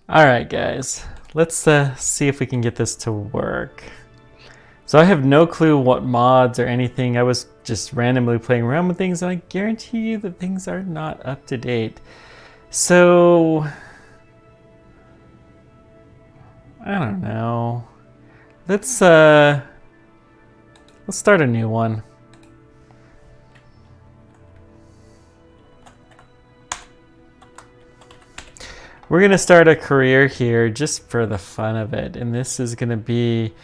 All right, guys, let's see if we can get this to work. So I have no clue what mods or anything. I was just randomly playing around with things, and I guarantee you that things are not up to date. So I don't know. Let's start a new one. We're gonna start a career here just for the fun of it, and this is gonna be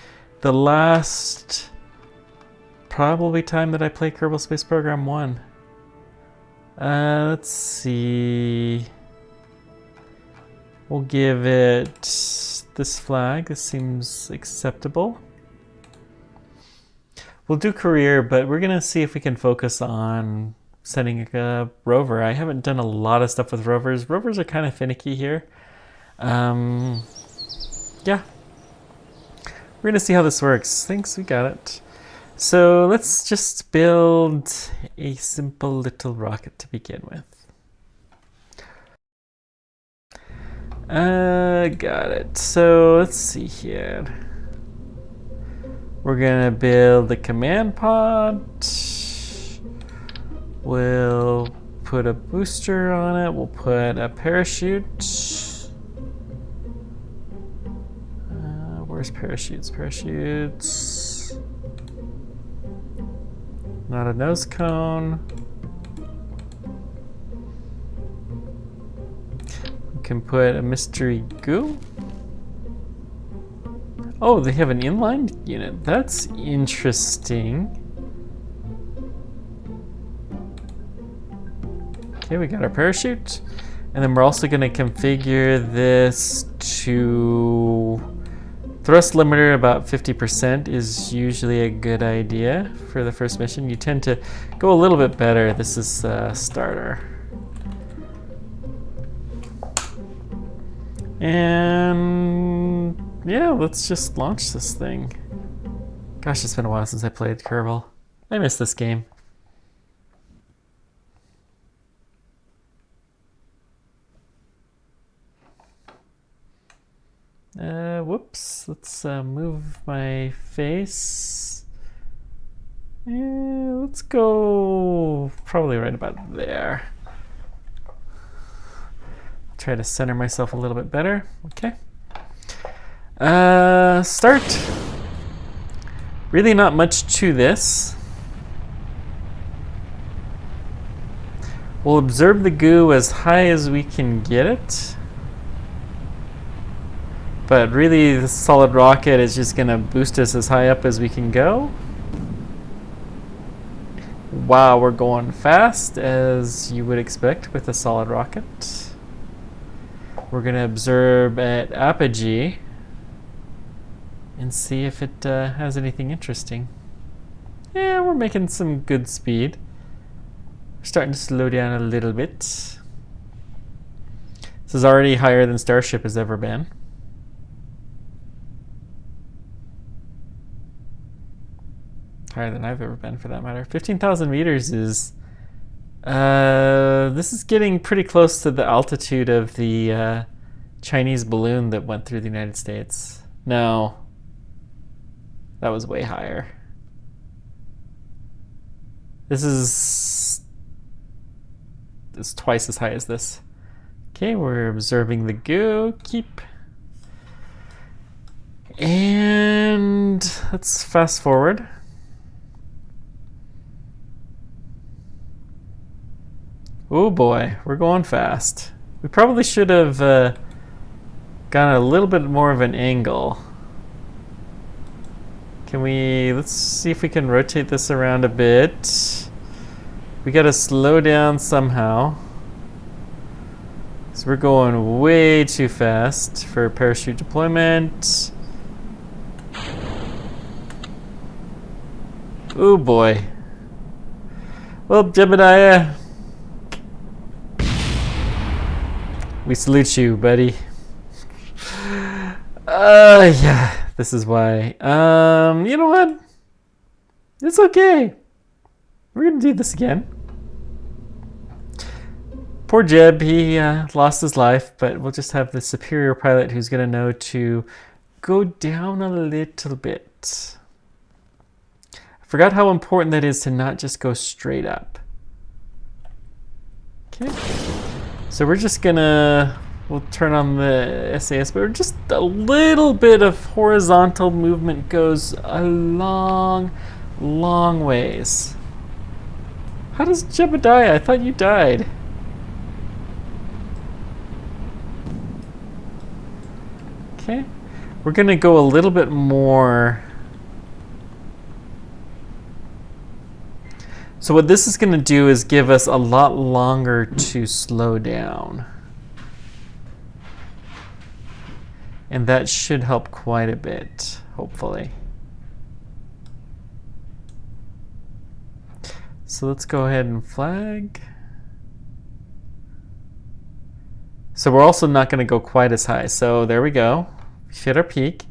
the last probably time that I play Kerbal Space Program 1. Let's see. We'll give it this flag. This seems acceptable. We'll do career, but we're gonna see if we can focus on sending a rover. I haven't done a lot of stuff with rovers. Rovers are kind of finicky here. Yeah. We're gonna see how this works. Thanks, we got it. So let's just build a simple little rocket to begin with. Got it. So let's see here. We're gonna build the command pod. We'll put a booster on it. We'll put a parachute. Where's parachutes? Parachutes. Not a nose cone. We can put a mystery goo. Oh, they have an inline unit. That's interesting. Okay, we got our parachute. And then we're also going to configure this to thrust limiter about 50% is usually a good idea for the first mission. You tend to go a little bit better. This is starter. And yeah, let's just launch this thing. Gosh, it's been a while since I played Kerbal. I miss this game. Whoops, let's move my face. Let's go probably right about there. Try to center myself a little bit better. Okay. Start. Really not much to this. We'll observe the goo as high as we can get it. But really, the solid rocket is just going to boost us as high up as we can go. Wow, we're going fast, as you would expect with a solid rocket. We're going to observe at apogee and see if it has anything interesting. Yeah, we're making some good speed. We're starting to slow down a little bit. This is already higher than Starship has ever been. Higher than I've ever been, for that matter. 15,000 meters is... this is getting pretty close to the altitude of the Chinese balloon that went through the United States. No. That was way higher. This is twice as high as this. Okay, we're observing the goo. Keep. And let's fast forward. Oh boy, we're going fast. We probably should have gotten a little bit more of an angle. Let's see if we can rotate this around a bit. We gotta slow down somehow. So we're going way too fast for parachute deployment. Oh boy. Well, Jebediah, we salute you, buddy. Yeah, this is why. You know what? It's okay. We're gonna do this again. Poor Jeb, he lost his life, but we'll just have the superior pilot who's going to know to go down a little bit. I forgot how important that is to not just go straight up. Okay. So we're just gonna, we'll turn on the SAS, but just a little bit of horizontal movement goes a long, long ways. How does Jebediah? I thought you died. Okay. We're gonna go a little bit more. So what this is going to do is give us a lot longer to slow down. And that should help quite a bit, hopefully. So let's go ahead and flag. So we're also not going to go quite as high. So there we go. We hit our peak.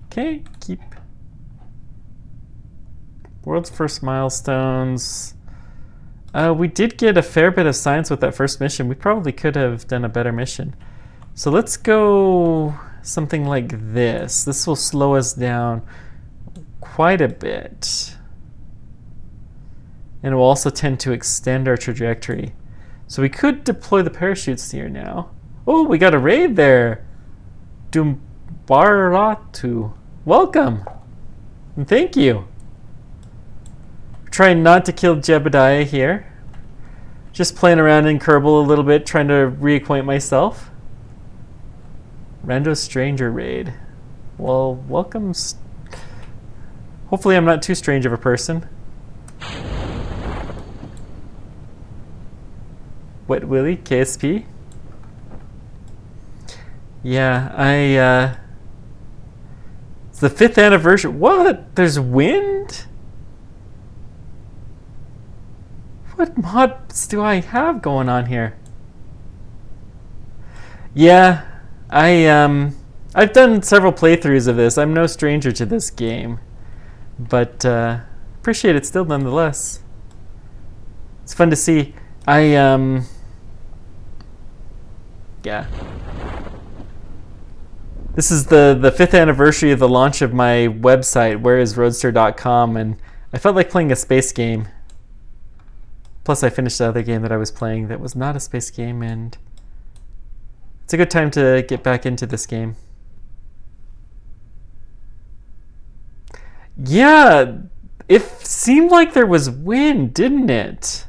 Okay, keep. World's first milestones. We did get a fair bit of science with that first mission. We probably could have done a better mission. So let's go something like this. This will slow us down quite a bit. And it will also tend to extend our trajectory. So we could deploy the parachutes here now. Oh, we got a raid there. Dumbaratu. Welcome. And thank you. Trying not to kill Jebediah here. Just playing around in Kerbal a little bit, trying to reacquaint myself. Rando Stranger Raid. Well, welcome. Hopefully I'm not too strange of a person. Wet Willy, KSP. Yeah, it's the 5th anniversary. What? There's wind? What mods do I have going on here? Yeah, I've done several playthroughs of this. I'm no stranger to this game, but appreciate it still nonetheless. It's fun to see. Yeah. This is the 5th anniversary of the launch of my website, whereisroadster.com, and I felt like playing a space game. Plus, I finished the other game that I was playing that was not a space game, and it's a good time to get back into this game. Yeah, it seemed like there was wind, didn't it?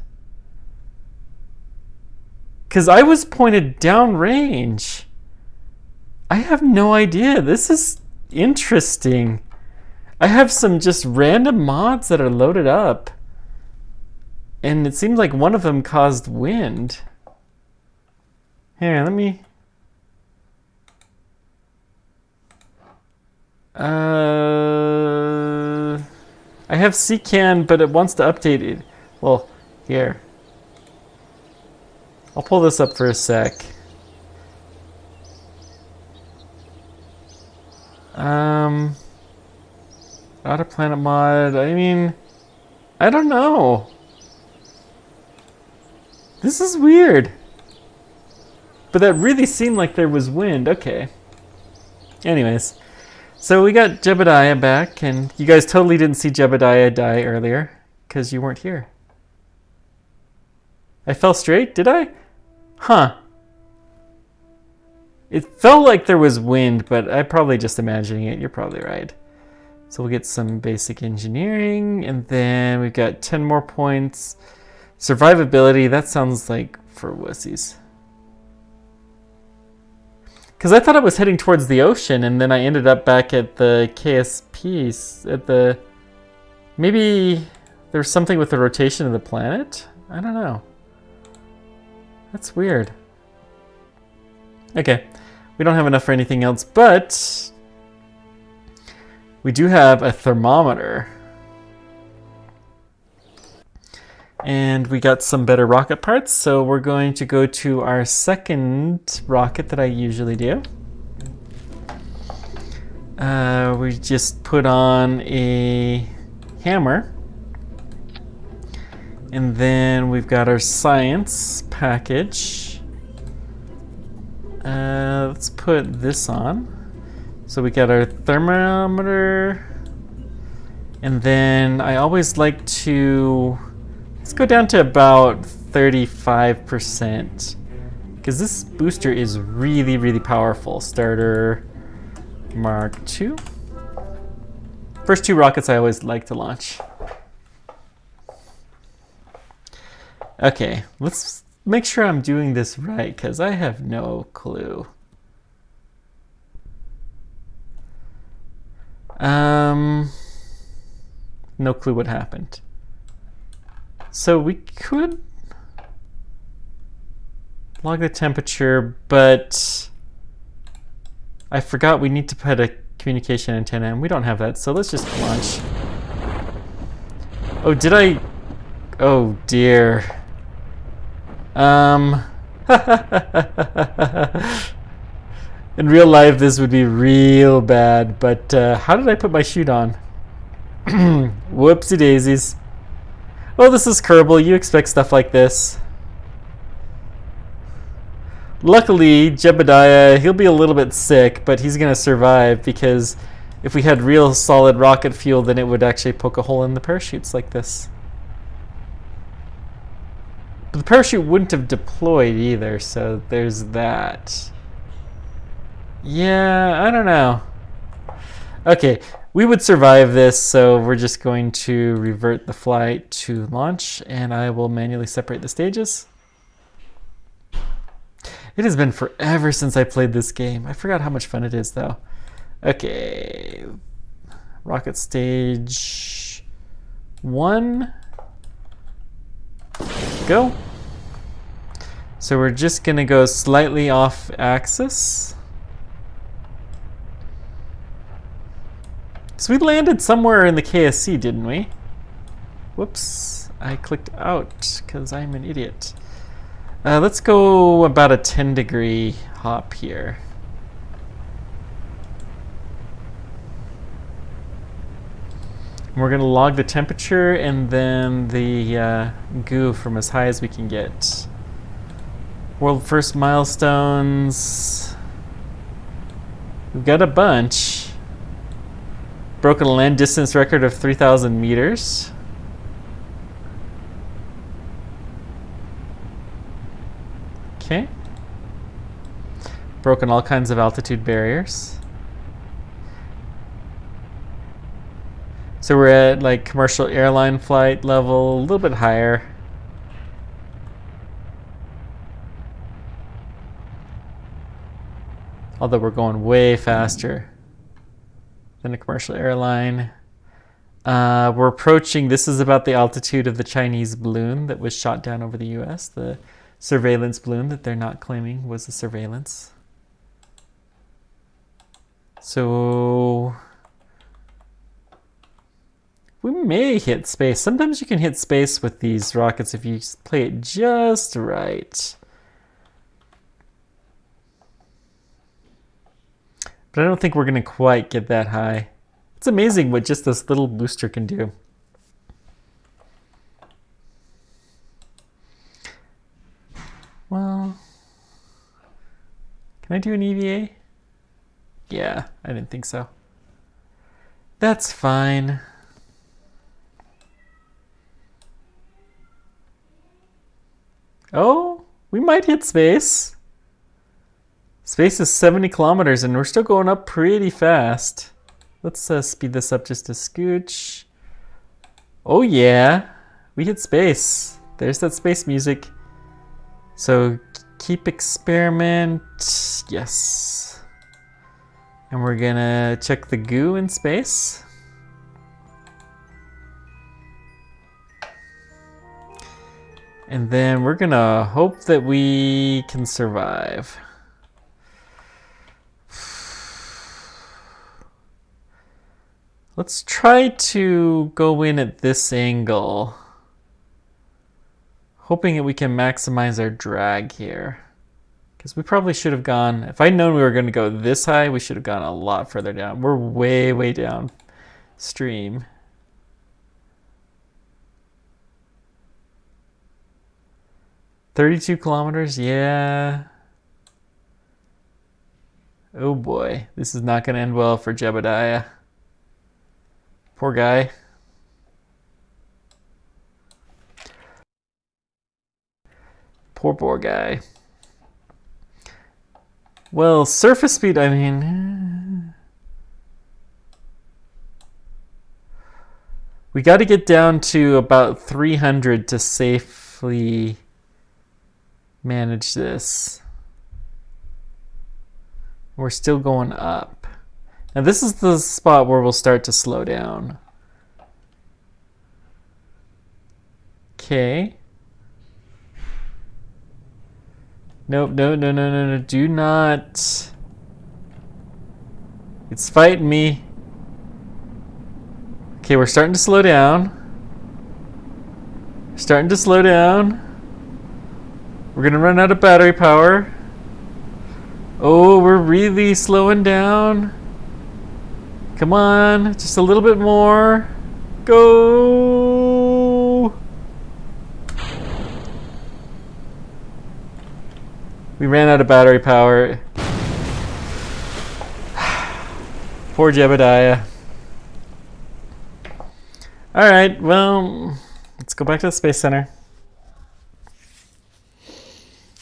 Because I was pointed downrange. I have no idea. This is interesting. I have some just random mods that are loaded up. And it seems like one of them caused wind. Here, let me... I have CCAN, but it wants to update it. Well, here. I'll pull this up for a sec. Outer Planet mod, I mean, I don't know. This is weird. But that really seemed like there was wind. Okay. Anyways. So we got Jebediah back, and you guys totally didn't see Jebediah die earlier, because you weren't here. I fell straight, did I? Huh. It felt like there was wind, but I'm probably just imagining it. You're probably right. So we'll get some basic engineering, and then we've got 10 more points. Survivability, that sounds like for wussies. Because I thought I was heading towards the ocean, and then I ended up back at the KSP, at the... Maybe there's something with the rotation of the planet? I don't know. That's weird. Okay, we don't have enough for anything else, but we do have a thermometer. And we got some better rocket parts, so we're going to go to our second rocket that I usually do. We just put on a hammer. And then we've got our science package. Let's put this on. So we got our thermometer. And then I always like to, let's go down to about 35%. Because this booster is really, really powerful. Starter Mark II. First 2 rockets I always like to launch. Okay, let's make sure I'm doing this right, because I have no clue. No clue what happened. So we could log the temperature, but I forgot we need to put a communication antenna, and we don't have that, so let's just launch. Oh, did I? Oh dear. In real life, this would be real bad, but how did I put my chute on? Whoopsie daisies. Well, this is Kerbal. You expect stuff like this. Luckily, Jebediah, he'll be a little bit sick, but he's going to survive, because if we had real solid rocket fuel, then it would actually poke a hole in the parachutes like this. But the parachute wouldn't have deployed either, so there's that. Yeah, I don't know. Okay, we would survive this, so we're just going to revert the flight to launch, and I will manually separate the stages. It has been forever since I played this game. I forgot how much fun it is, though. Okay, rocket stage 1. Go. So we're just gonna go slightly off axis. So we landed somewhere in the KSC, didn't we? Whoops, I clicked out because I'm an idiot. Let's go about a 10-degree hop here. We're gonna log the temperature and then the goo from as high as we can get. World first milestones. We've got a bunch. Broken a land distance record of 3,000 meters. Okay. Broken all kinds of altitude barriers. So we're at like commercial airline flight level, a little bit higher. Although we're going way faster than a commercial airline. We're approaching, this is about the altitude of the Chinese balloon that was shot down over the US, the surveillance balloon that they're not claiming was a surveillance. So we may hit space. Sometimes you can hit space with these rockets if you play it just right. But I don't think we're going to quite get that high. It's amazing what just this little booster can do. Well, can I do an EVA? Yeah, I didn't think so. That's fine. Oh, we might hit space. Space is 70 kilometers and we're still going up pretty fast. Let's speed this up just a scooch. Oh yeah, we hit space. There's that space music. So keep experiment, yes. And we're gonna check the goo in space. And then we're gonna hope that we can survive. Let's try to go in at this angle, hoping that we can maximize our drag here. Because we probably should have gone, if I'd known we were going to go this high, we should have gone a lot further down. We're way, way downstream. 32 kilometers, yeah. Oh boy, this is not going to end well for Jebediah. Poor guy. Poor guy. Well, surface speed, I mean... We got to get down to about 300 to safely manage this. We're still going up. Now this is the spot where we'll start to slow down. Okay. Nope, no, do not. It's fighting me. Okay, we're starting to slow down. Starting to slow down. We're gonna run out of battery power. Oh, we're really slowing down. Come on, just a little bit more. Go! We ran out of battery power. Poor Jebediah. Alright, well, let's go back to the Space Center.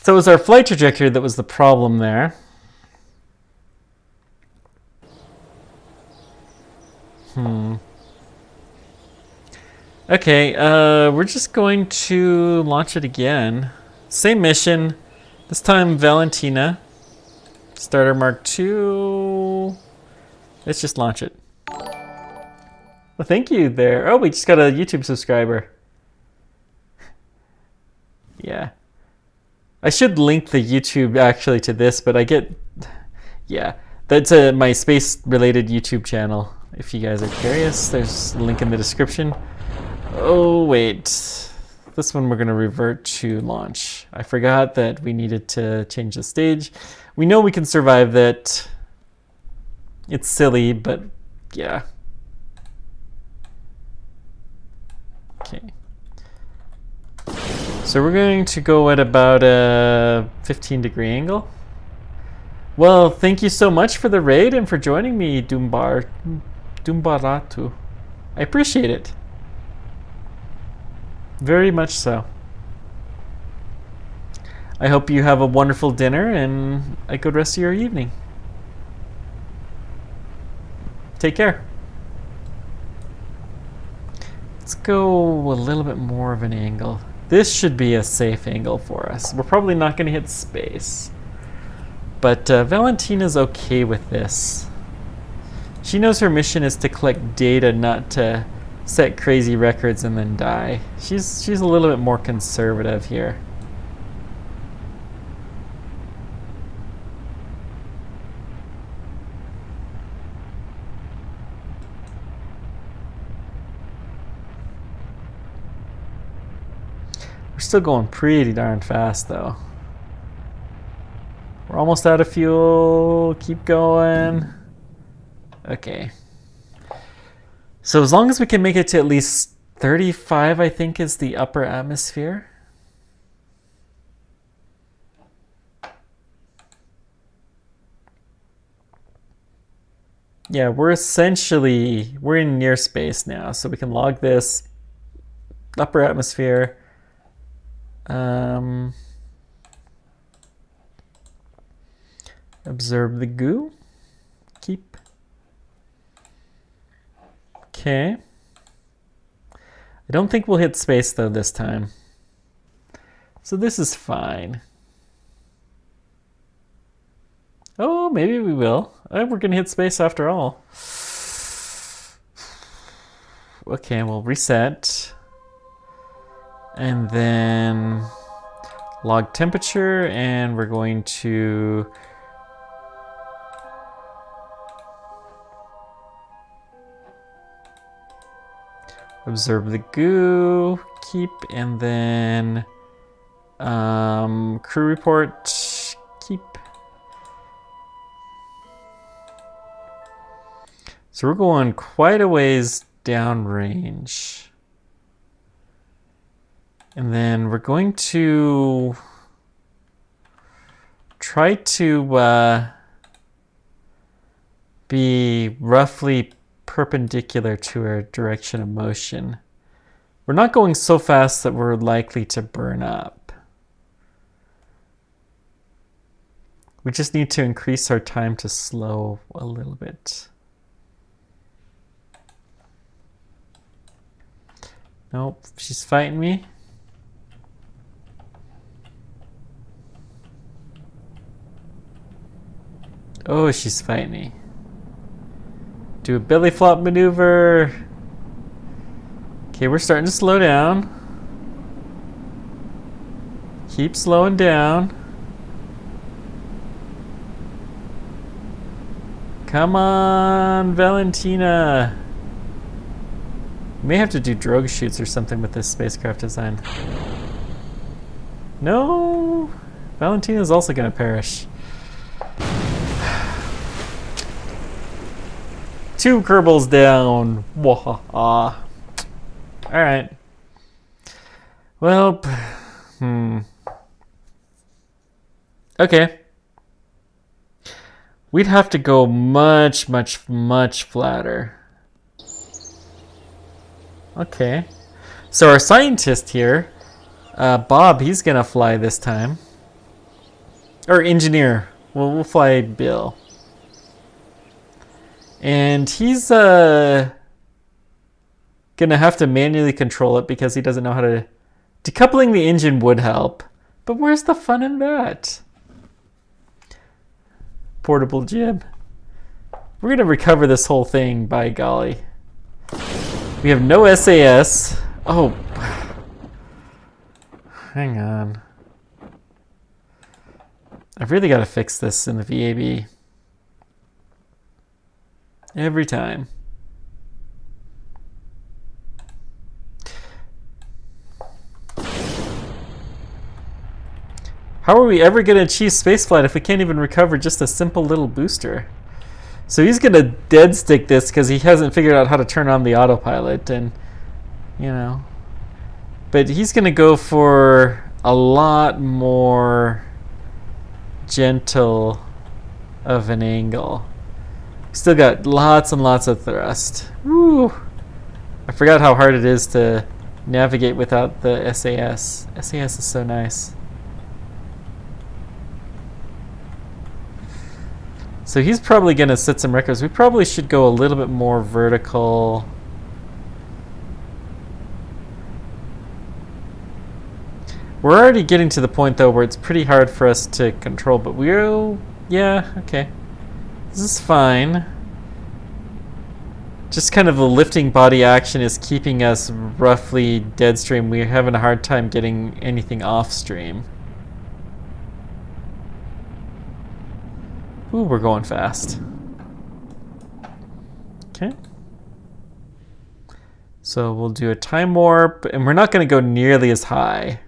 So it was our flight trajectory that was the problem there. Okay, we're just going to launch it again. Same mission. This time Valentina. Starter Mark II. Let's just launch it. Well, thank you there. Oh, we just got a YouTube subscriber. Yeah. I should link the YouTube actually to this, but I get... Yeah. That's my space-related YouTube channel. If you guys are curious, there's a link in the description. Oh, wait. This one we're going to revert to launch. I forgot that we needed to change the stage. We know we can survive that. It's silly, but yeah. Okay. So we're going to go at about a 15-degree angle. Well, thank you so much for the raid and for joining me, Dumbaratu. I appreciate it. Very much so. I hope you have a wonderful dinner and a good rest of your evening. Take care. Let's go a little bit more of an angle. This should be a safe angle for us. We're probably not going to hit space. But Valentina's okay with this. She knows her mission is to collect data, not to set crazy records and then die. She's a little bit more conservative here. We're still going pretty darn fast though. We're almost out of fuel. Keep going. Okay. So as long as we can make it to at least 35, I think, is the upper atmosphere. Yeah, we're in near space now, so we can log this. Upper atmosphere. Observe the goo. Keep. Okay. I don't think we'll hit space though this time. So this is fine. Oh, maybe we will. Oh, we're gonna hit space after all. Okay, we'll reset. And then log temperature, and we're going to observe the goo, keep, and then crew report, keep. So we're going quite a ways downrange. And then we're going to try to be roughly perpendicular to our direction of motion. We're not going so fast that we're likely to burn up. We just need to increase our time to slow a little bit. Nope, she's fighting me. Oh, she's fighting me. Do a belly flop maneuver. Okay, we're starting to slow down. Keep slowing down. Come on, Valentina. We may have to do drogue shoots or something with this spacecraft design. No! Valentina's also gonna perish. 2 kerbals down. Wahaha. Alright. Well, okay. We'd have to go much, much, much flatter. Okay. So our scientist here, Bob, he's gonna fly this time. Or engineer. We'll fly Bill. And he's gonna have to manually control it because he doesn't know how to... Decoupling the engine would help. But where's the fun in that? Portable jib. We're gonna recover this whole thing, by golly. We have no SAS. Oh. Hang on. I've really got to fix this in the VAB. Every time. How are we ever going to achieve spaceflight if we can't even recover just a simple little booster? So he's going to dead stick this because he hasn't figured out how to turn on the autopilot, and, you know. But he's going to go for a lot more gentle of an angle. Still got lots and lots of thrust. Woo! I forgot how hard it is to navigate without the SAS. SAS is so nice. So he's probably going to set some records. We probably should go a little bit more vertical. We're already getting to the point, though, where it's pretty hard for us to control, but we'll... Yeah, okay. This is fine. Just kind of the lifting body action is keeping us roughly dead stream. We're having a hard time getting anything off stream. Ooh, we're going fast. Okay. So we'll do a time warp, and we're not going to go nearly as high.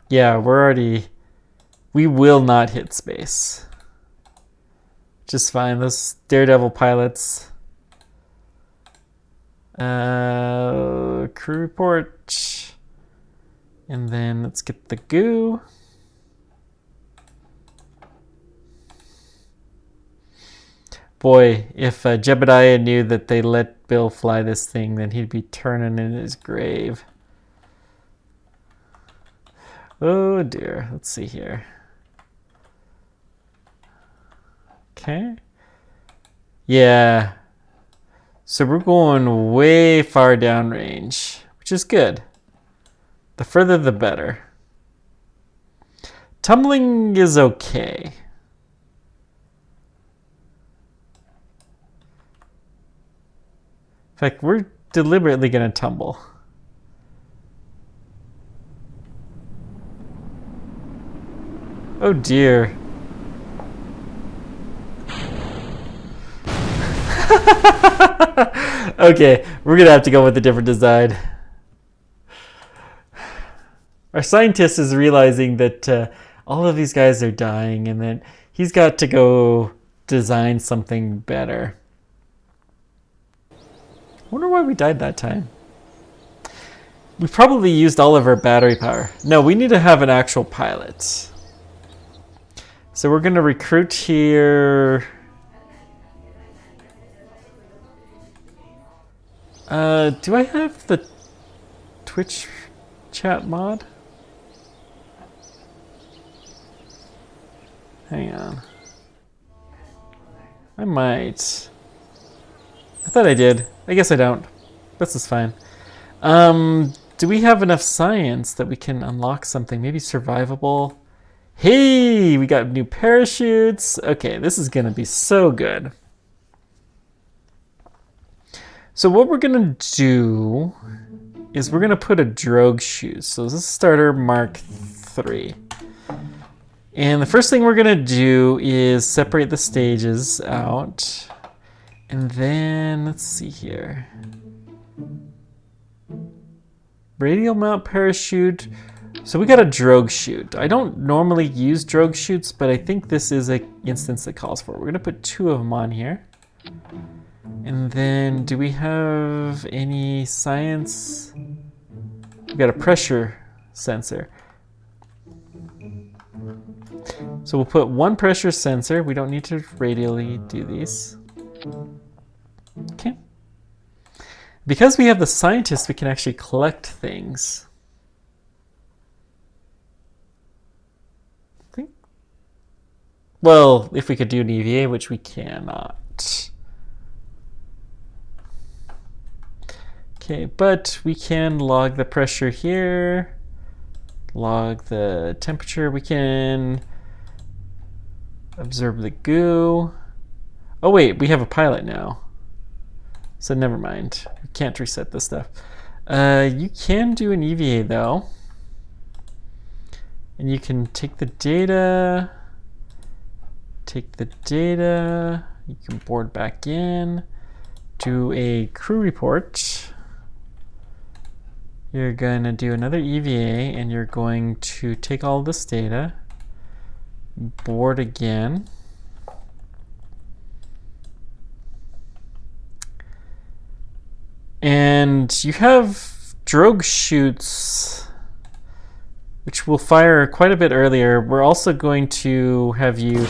Yeah, we're already... We will not hit space. Just fine. Those Daredevil pilots. Crew report. And then let's get the goo. Boy, if Jebediah knew that they let Bill fly this thing, then he'd be turning in his grave. Oh dear. Let's see here. Okay. Yeah. So we're going way far downrange, which is good. The further the better. Tumbling is okay. In fact, we're deliberately going to tumble. Oh dear. Okay, we're going to have to go with a different design. Our scientist is realizing that all of these guys are dying and that he's got to go design something better. Wonder why we died that time. We probably used all of our battery power. No, we need to have an actual pilot. So we're gonna recruit here. Do I have the Twitch chat mod? Hang on. I might. I thought I did. I guess I don't. This is fine. Do we have enough science that we can unlock something? Maybe survivable? Hey, we got new parachutes. Okay, this is gonna be so good. So what we're gonna do is we're gonna put a drogue chute. So this is starter Mark III. And the first thing we're gonna do is separate the stages out. And then, let's see here. Radial mount parachute. So we got a drogue chute. I don't normally use drogue chutes, but I think this is an instance that calls for it. We're gonna put 2 of them on here. And then, do we have any science? We got a pressure sensor. So we'll put 1 pressure sensor. We don't need to radially do these. Okay. Because we have the scientists, we can actually collect things. I think. Well, if we could do an EVA, which we cannot. Okay, but we can log the pressure here, log the temperature. We can observe the goo. Oh wait, we have a pilot now. So never mind. We can't reset this stuff. You can do an EVA though. And you can take the data, you can board back in, do a crew report. You're gonna do another EVA and you're going to take all this data, board again. And you have drogue chutes, which will fire quite a bit earlier. We're also going to have you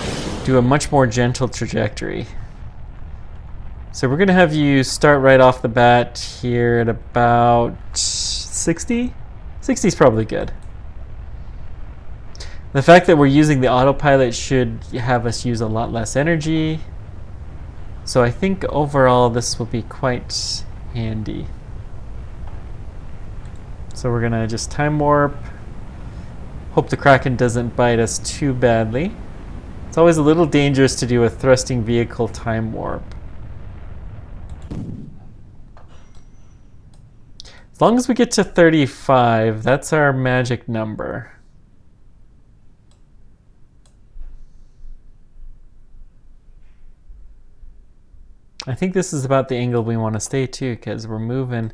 do a much more gentle trajectory. So we're going to have you start right off the bat here at about 60. 60 is probably good. The fact that we're using the autopilot should have us use a lot less energy. So I think overall this will be quite handy. So we're gonna just time warp. Hope the Kraken doesn't bite us too badly. It's always a little dangerous to do a thrusting vehicle time warp. As long as we get to 35, that's our magic number. I think this is about the angle we want to stay too, because we're moving.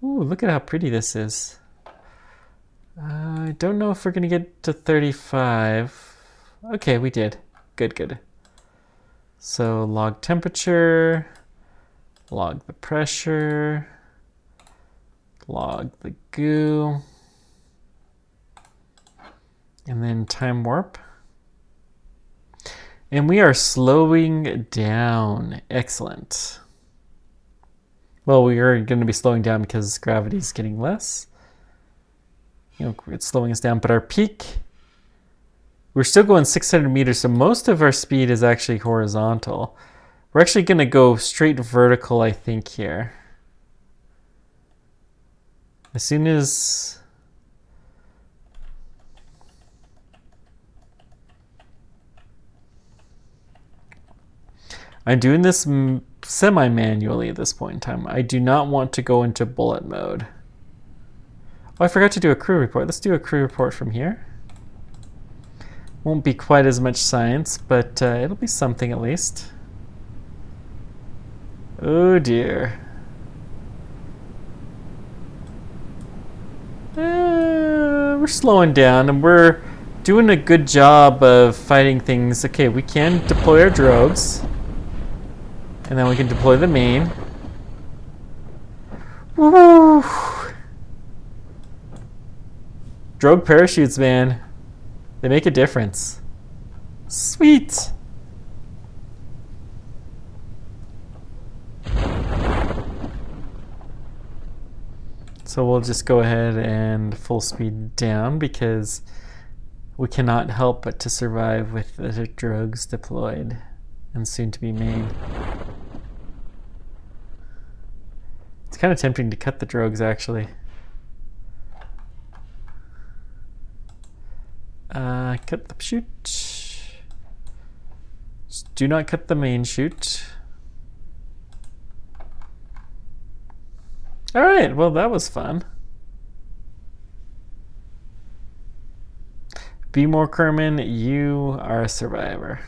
Ooh, look at how pretty this is. I don't know if we're going to get to 35. Okay, we did. Good, good. So log temperature, log the pressure, log the goo, and then time warp. And we are slowing down. Excellent. Well, we are going to be slowing down because gravity is getting less. You know, it's slowing us down, but our peak, we're still going 600 meters, so most of our speed is actually horizontal. We're actually going to go straight vertical, I think, here. As soon as... I'm doing this semi-manually at this point in time. I do not want to go into bullet mode. Oh, I forgot to do a crew report. Let's do a crew report from here. Won't be quite as much science, but it'll be something at least. Oh dear. We're slowing down and we're doing a good job of fighting things. Okay, we can deploy our drogues. And then we can deploy the main. Woo. Drogue parachutes, man. They make a difference. Sweet. So we'll just go ahead and full speed down because we cannot help but to survive with the drogues deployed and soon to be made. It's kind of tempting to cut the drogues, actually. Cut the chute. Just do not cut the main chute. All right, well, that was fun. Be more Kerman, you are a survivor.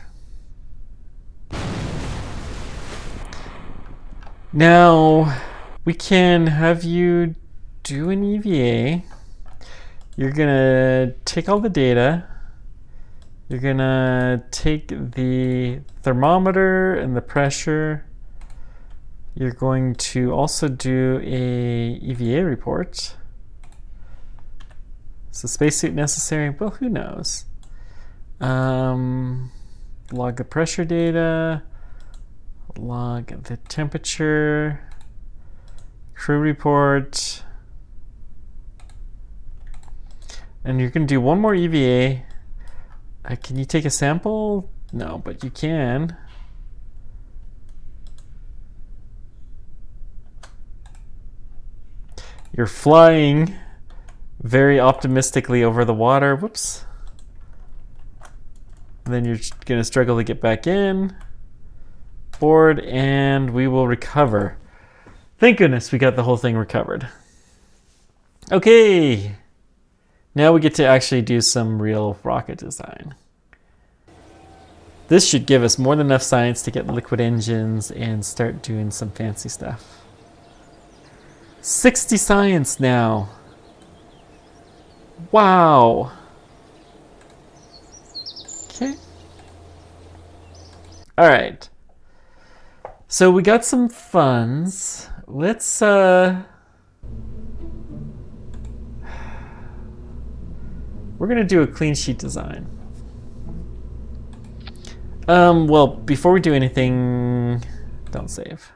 Now, we can have you do an EVA. You're gonna take all the data. You're gonna take the thermometer and the pressure. You're going to also do a EVA report. Is the spacesuit necessary? Well, who knows? Log the pressure data. Log the temperature. Crew report. And you're going to do one more EVA. Can you take a sample? No, but you can. You're flying very optimistically over the water. Whoops. And then you're going to struggle to get back in. Board, and we will recover. Thank goodness we got the whole thing recovered. Okay. Now we get to actually do some real rocket design. This should give us more than enough science to get liquid engines and start doing some fancy stuff. 60 science now. Wow. Okay. All right. So we got some funds. Let's we're gonna do a clean sheet design. Well, before we do anything, don't save.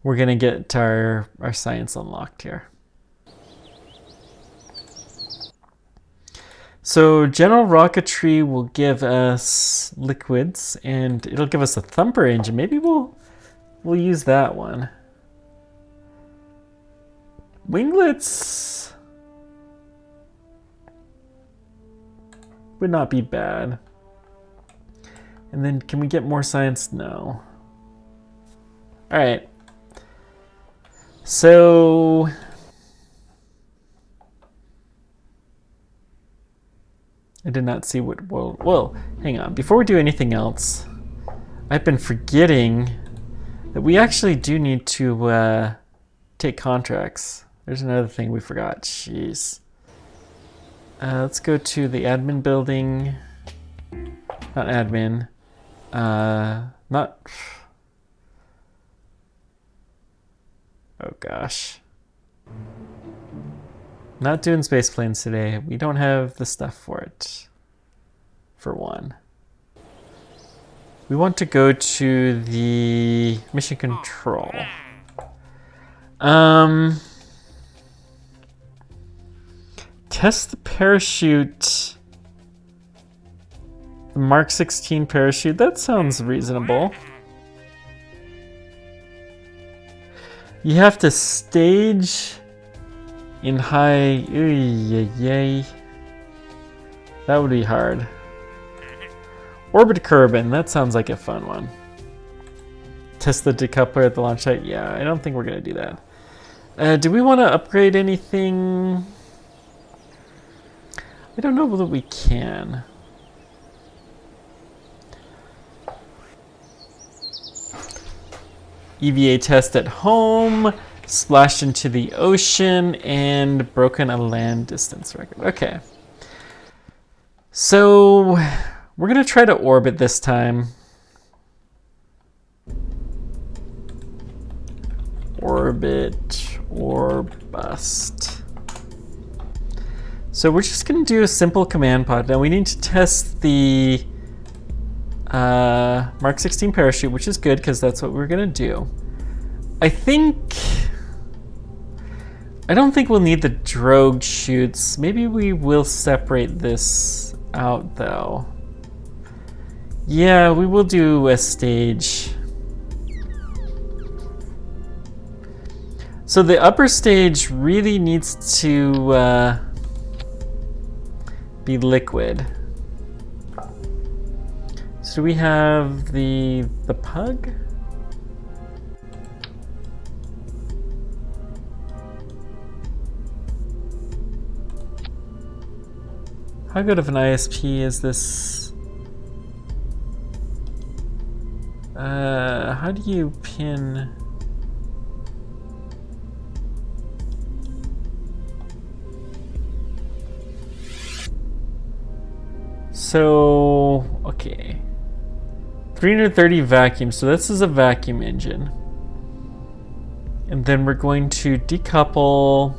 We're gonna get our science unlocked here. So general rocketry will give us liquids, and it'll give us a thumper engine. Maybe we'll use that one. Winglets would not be bad. And then can we get more science? No. All right. So I did not see what, well, hang on. Before we do anything else, I've been forgetting that we actually do need to take contracts. There's another thing we forgot. Jeez. Let's go to the admin building. Not admin. Not... Oh gosh. Not doing space planes today. We don't have the stuff for it. For one. We want to go to the mission control. Test the parachute. The Mark 16 parachute. That sounds reasonable. You have to stage in high. Yay. That would be hard. Orbit Kerbin. That sounds like a fun one. Test the decoupler at the launch site. Yeah, I don't think we're going to do that. Do we want to upgrade anything? I don't know that we can. EVA test at home, splashed into the ocean, and broken a land distance record. Okay. So we're going to try to orbit this time. orbit or bust. So we're just going to do a simple command pod. Now we need to test the Mark 16 parachute, which is good because that's what we're going to do. I don't think we'll need the drogue chutes. Maybe we will separate this out though. Yeah, we will do a stage. So the upper stage really needs to be liquid. So do we have the pug? How good of an ISP is this? How do you pin? So, okay. 330 vacuum, so this is a vacuum engine. And then we're going to decouple.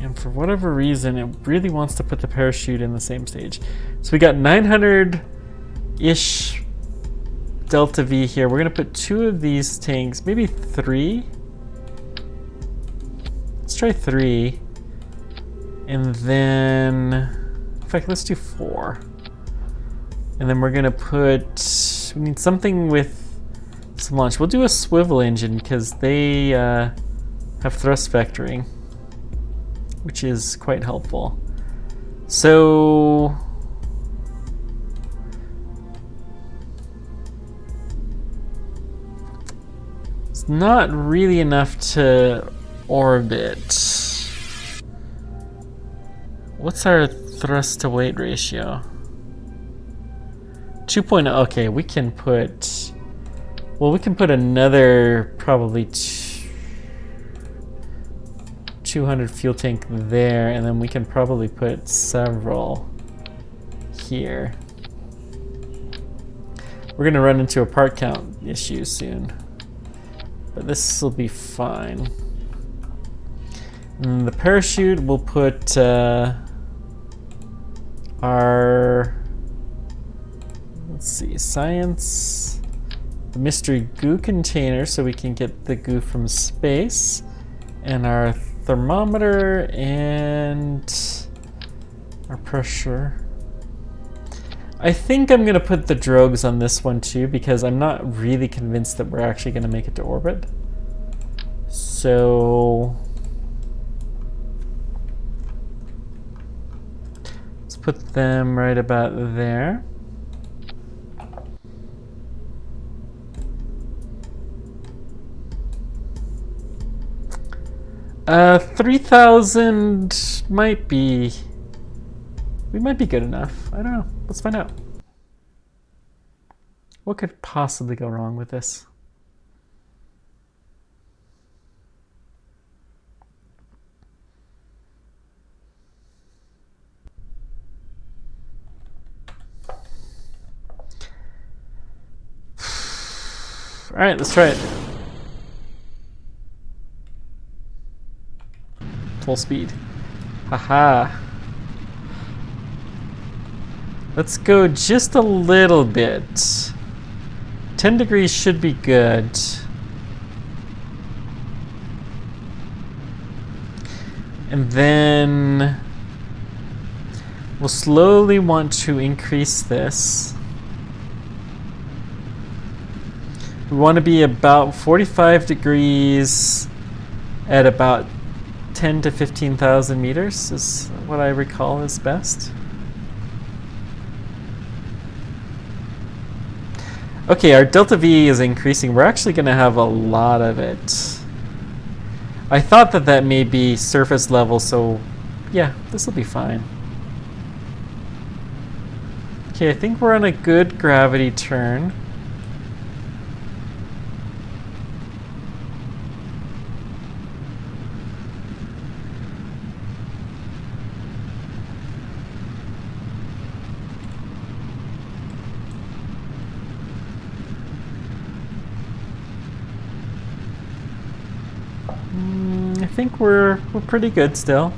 And for whatever reason, it really wants to put the parachute in the same stage. So we got 900-ish delta V here. We're gonna put 2 of these tanks, maybe 3. Let's try 3. And then, in fact, let's do 4. And then we're gonna put, we need something with some launch. We'll do a swivel engine because they have thrust vectoring, which is quite helpful. So it's not really enough to orbit. What's our thrust to weight ratio? 2.0. Okay, we can put, well, we can put another probably 200 fuel tank there, and then we can probably put several here. We're gonna run into a part count issue soon, but this will be fine. And the parachute, we'll put our, let's see, science, the mystery goo container, so we can get the goo from space, and our thermometer and our pressure. I think I'm gonna put the drogues on this one too, because I'm not really convinced that we're actually gonna make it to orbit. So let's put them right about there. Uh, 3,000 might be, we might be good enough. I don't know. Let's find out. What could possibly go wrong with this? All right, let's try it. Full speed. Haha. Let's go just a little bit. 10 degrees should be good. And then we'll slowly want to increase this. We want to be about 45 degrees at about 10 to 15,000 meters is what I recall is best. Okay, our delta V is increasing. We're actually going to have a lot of it. I thought that that may be surface level, so yeah, this will be fine. Okay, I think we're on a good gravity turn. think we're pretty good still.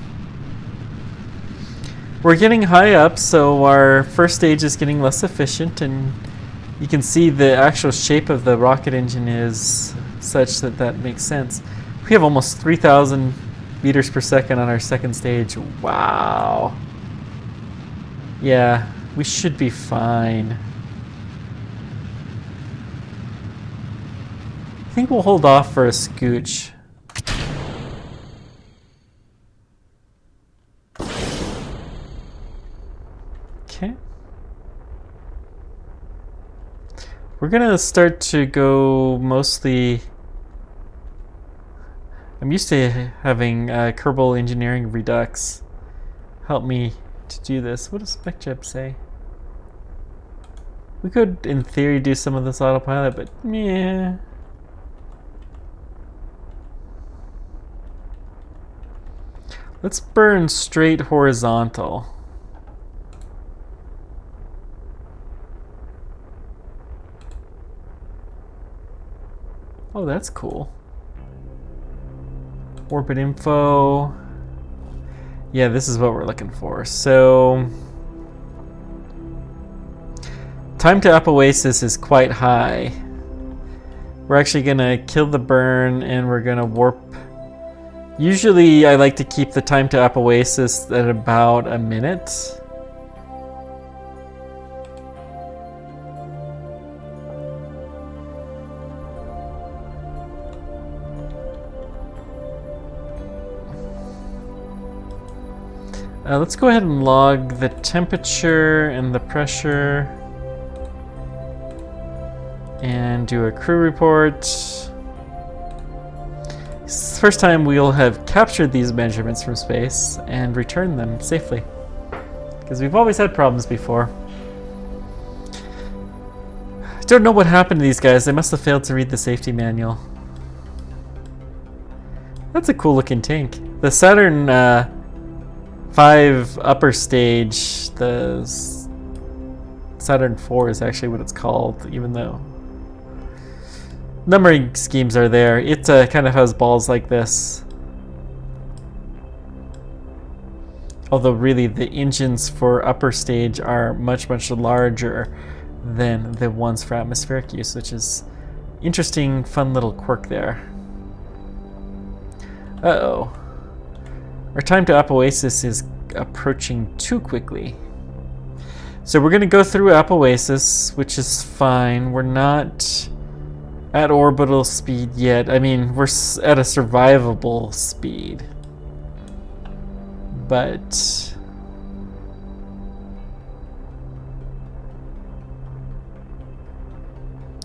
We're getting high up, so our first stage is getting less efficient, and you can see the actual shape of the rocket engine is such that that makes sense. We have almost 3,000 meters per second on our second stage. Wow. Yeah, we should be fine. I think we'll hold off for a scooch. Okay. We're gonna start to go mostly... I'm used to having Kerbal Engineering Redux help me to do this. What does SpecJeb say? We could, in theory, do some of this autopilot, but yeah. Let's burn straight horizontal. Oh, that's cool. Orbit info. Yeah, this is what we're looking for. So, time to apoapsis is quite high. We're actually gonna kill the burn and we're gonna warp. Usually I like to keep the time to apoapsis at about a minute. Let's go ahead and log the temperature and the pressure and do a crew report. This is the first time we'll have captured these measurements from space and returned them safely, because we've always had problems before. I don't know what happened to these guys. They must have failed to read the safety manual. That's a cool looking tank. The Saturn 5 upper stage, the Saturn 4 is actually what it's called, even though numbering schemes are there. It kind of has balls like this. Although really the engines for upper stage are much, much larger than the ones for atmospheric use, which is interesting, fun little quirk there. Uh-oh. Our time to apoapsis is approaching too quickly. So we're going to go through apoapsis, which is fine. We're not at orbital speed yet. I mean, we're at a survivable speed. But...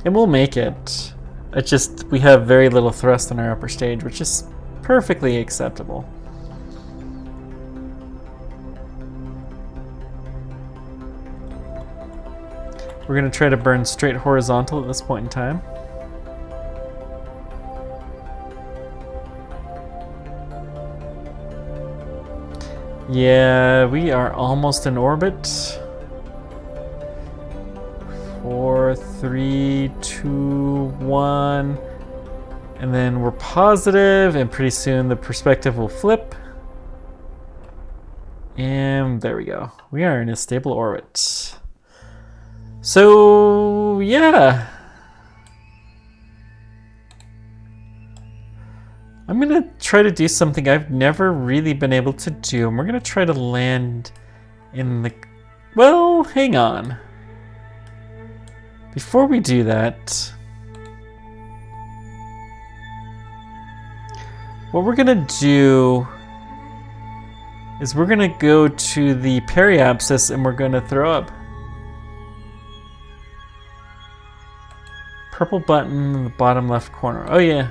and we'll make it. It's just, we have very little thrust on our upper stage, which is perfectly acceptable. We're going to try to burn straight horizontal at this point in time. Yeah, we are almost in orbit. 4, 3, 2, 1. And then we're positive, and pretty soon the perspective will flip. And there we go. We are in a stable orbit. So, yeah. I'm going to try to do something I've never really been able to do. And we're going to try to land in the... well, hang on. Before we do that, what we're going to do is we're going to go to the periapsis and we're going to throw up. Purple button in the bottom left corner. Oh yeah.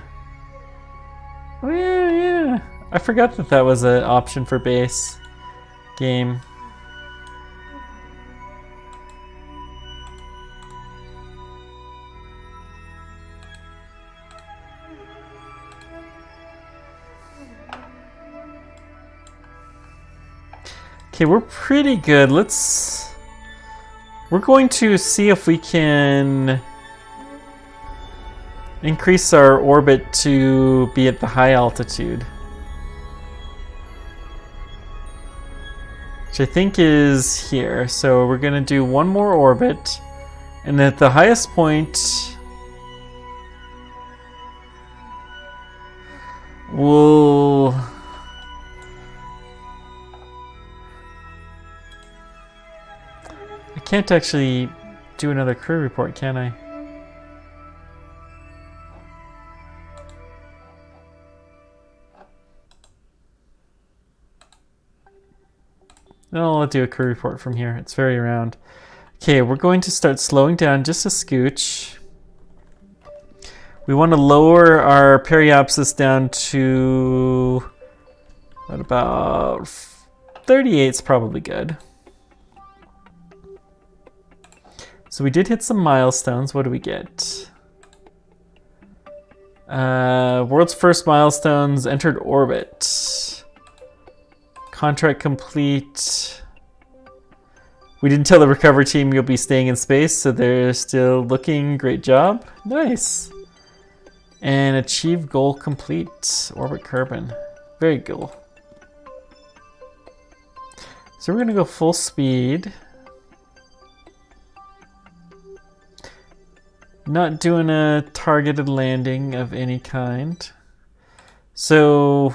Oh yeah, yeah. I forgot that that was an option for base game. Okay, we're pretty good. We're going to see if we can increase our orbit to be at the high altitude. which I think is here. So we're going to do one more orbit, and at the highest point, we'll... I can't actually do another crew report, can I? No, I'll do a crew report from here. It's very round. Okay, we're going to start slowing down just a scooch. We want to lower our periapsis down to what, about 38 is probably good. So we did hit some milestones. What do we get? World's first milestones entered orbit. Contract complete. We didn't tell the recovery team you'll be staying in space, so they're still looking. Great job. Nice. And achieve goal complete. Orbit Kerbin. Very cool. So we're going to go full speed. Not doing a targeted landing of any kind. So,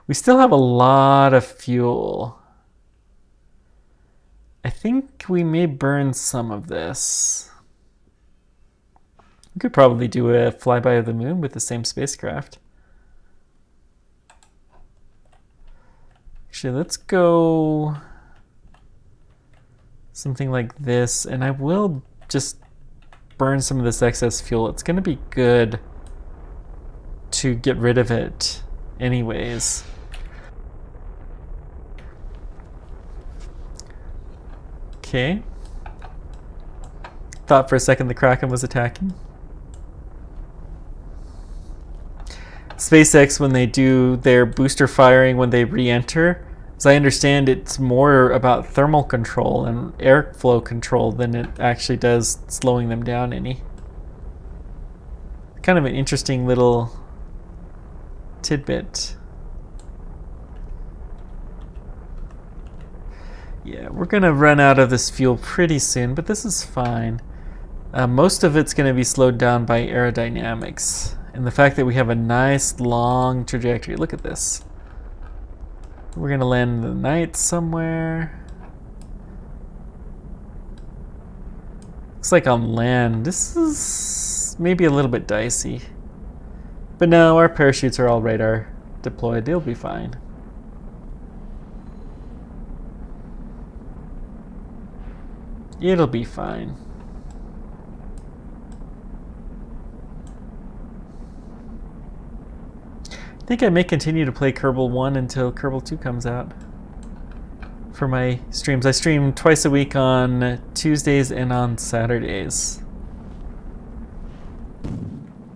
we still have a lot of fuel. I think we may burn some of this. We could probably do a flyby of the moon with the same spacecraft. Actually, let's go something like this, and I will just burn some of this excess fuel. It's going to be good to get rid of it anyways. Okay. Thought for a second the Kraken was attacking. SpaceX, when they do their booster firing when they re-enter, as I understand, it's more about thermal control and airflow control than it actually does slowing them down any. Kind of an interesting little tidbit. Yeah, we're gonna run out of this fuel pretty soon, but this is fine. Most of it's gonna be slowed down by aerodynamics and the fact that we have a nice long trajectory. Look at this. We're gonna land in the night somewhere. Looks like on land. This is maybe a little bit dicey. But no, our parachutes are all radar deployed. They'll be fine. It'll be fine. I think I may continue to play Kerbal 1 until Kerbal 2 comes out for my streams. I stream twice a week on Tuesdays and on Saturdays.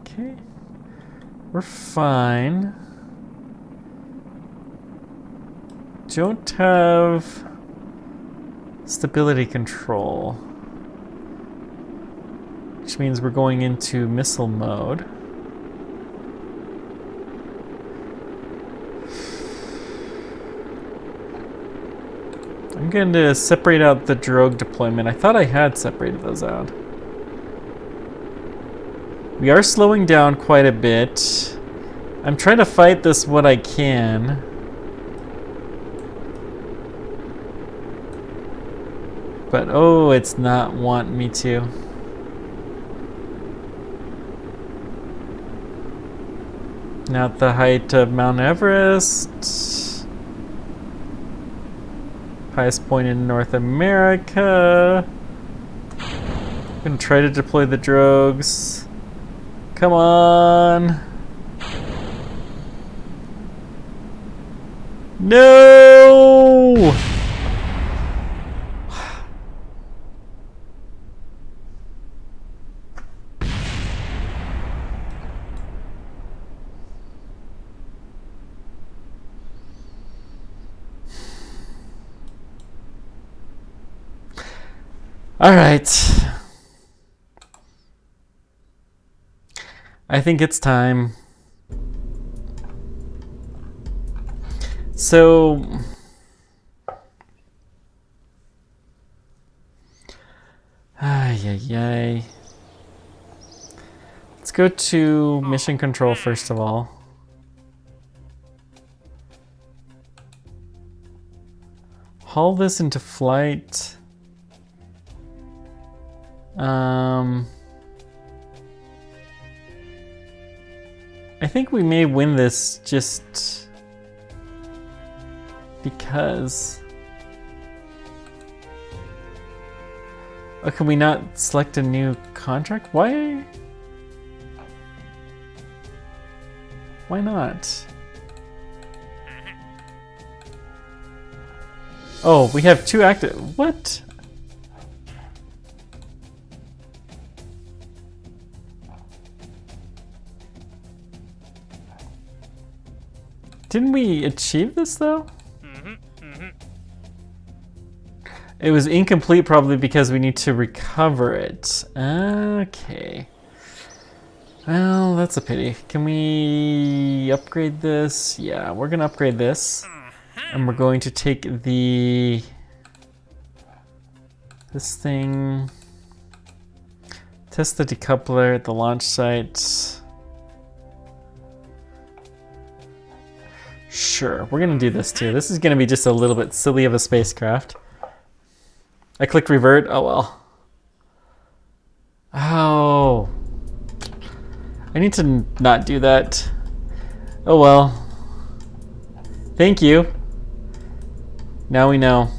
Okay. We're fine. Don't have stability control, which means we're going into missile mode. I'm going to separate out the drogue deployment. I thought I had separated those out. We are slowing down quite a bit. I'm trying to fight this what I can. But oh, it's not wanting me to. Not the height of Mount Everest. Highest point in North America. I'm gonna try to deploy the drogues. Come on. No! All right. I think it's time. So ay. Let's go to mission control first of all. Haul this into flight. I think we may win this just because. Oh, can we not select a new contract? Why? Why not? Oh, we have 2 active. What? Didn't we achieve this though? It was incomplete probably because we need to recover it. Okay. Well, that's a pity. Can we upgrade this? Yeah, we're gonna upgrade this. And we're going to take this thing, test the decoupler at the launch site. Sure, we're gonna do this too. This is gonna be just a little bit silly of a spacecraft. I clicked revert, oh well. Oh. I need to not do that. Oh well. Thank you. Now we know.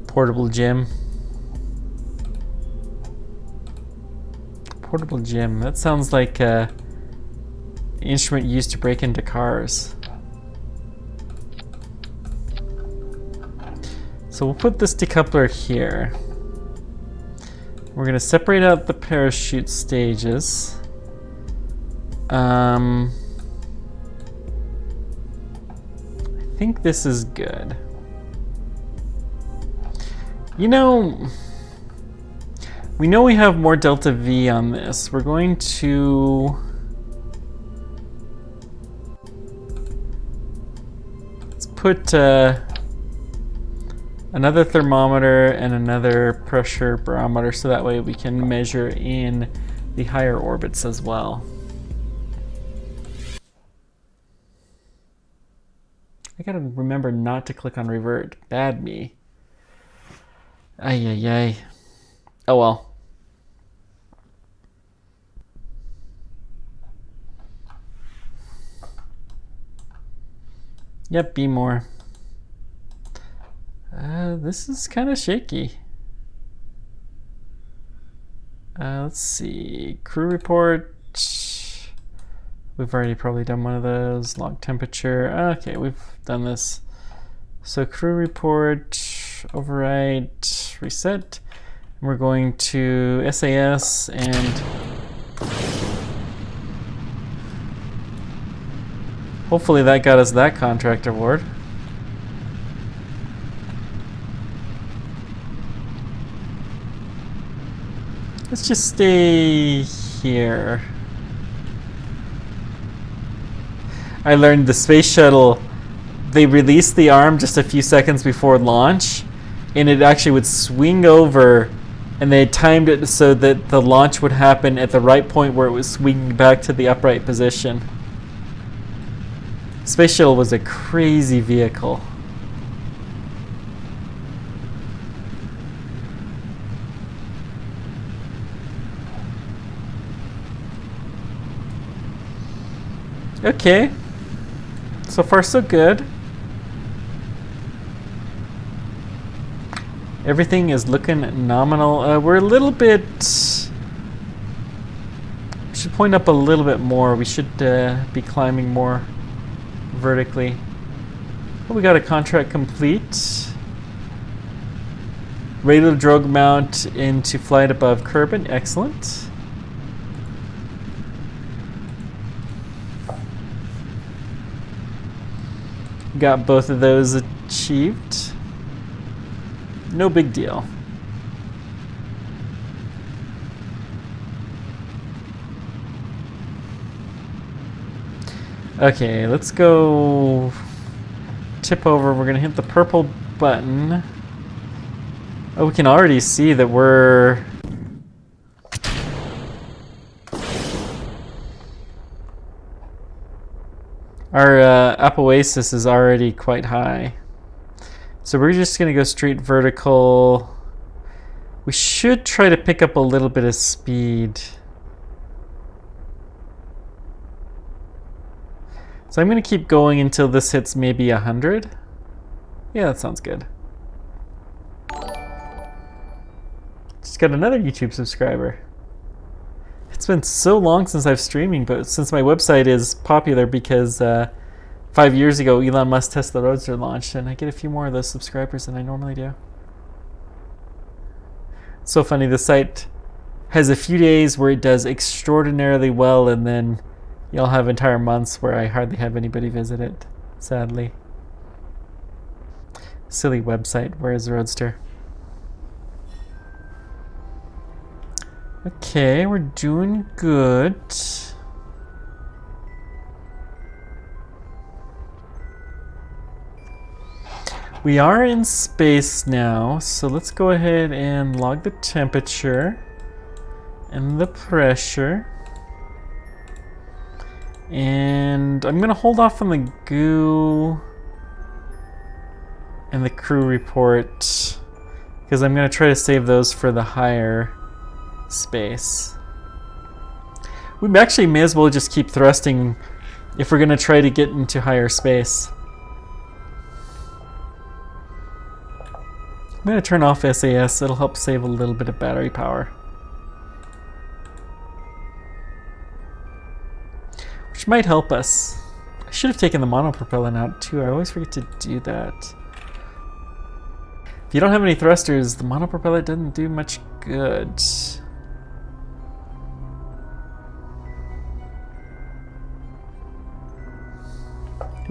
Portable gym. Portable gym. That sounds like an instrument used to break into cars. So we'll put this decoupler here. We're going to separate out the parachute stages. I think this is good. You know we have more delta V on this. We're going to let's put another thermometer and another pressure barometer so that way we can measure in the higher orbits as well. I gotta remember not to click on revert. Bad me. Ay. Oh well. Yep, be more. This is kind of shaky. Let's see. Crew report. We've already probably done one of those. Log temperature. Okay, we've done this. So crew report, overwrite, reset. And we're going to SAS and hopefully that got us that contract award. Let's just stay here. I learned the space shuttle, they released the arm just a few seconds before launch, and it actually would swing over, and they timed it so that the launch would happen at the right point where it was swinging back to the upright position. Space shuttle was a crazy vehicle. Okay, so far so good. Everything is looking nominal. We're a little bit, should point up a little bit more. We should be climbing more vertically. Oh, we got a contract complete. Radar drogue mount into flight above Kerbin, excellent. Got both of those achieved. No big deal. Okay, let's go tip over. We're gonna hit the purple button. Oh, we can already see that our apoasis is already quite high. So we're just gonna go straight vertical. We should try to pick up a little bit of speed. So I'm gonna keep going until this hits maybe 100. Yeah, that sounds good. Just got another YouTube subscriber. It's been so long since I've streaming, but since my website is popular because 5 years ago Elon Musk Tesla Roadster launched, and I get a few more of those subscribers than I normally do. It's so funny, the site has a few days where it does extraordinarily well, and then you'll have entire months where I hardly have anybody visit it, sadly. Silly website. Where is the Roadster? Okay, we're doing good. We are in space now, so let's go ahead and log the temperature and the pressure. And I'm gonna hold off on the goo and the crew report because I'm gonna try to save those for the higher space. We actually may as well just keep thrusting if we're gonna try to get into higher space. I'm gonna turn off SAS, it'll help save a little bit of battery power. Which might help us. I should have taken the monopropellant out too, I always forget to do that. If you don't have any thrusters, the monopropellant doesn't do much good.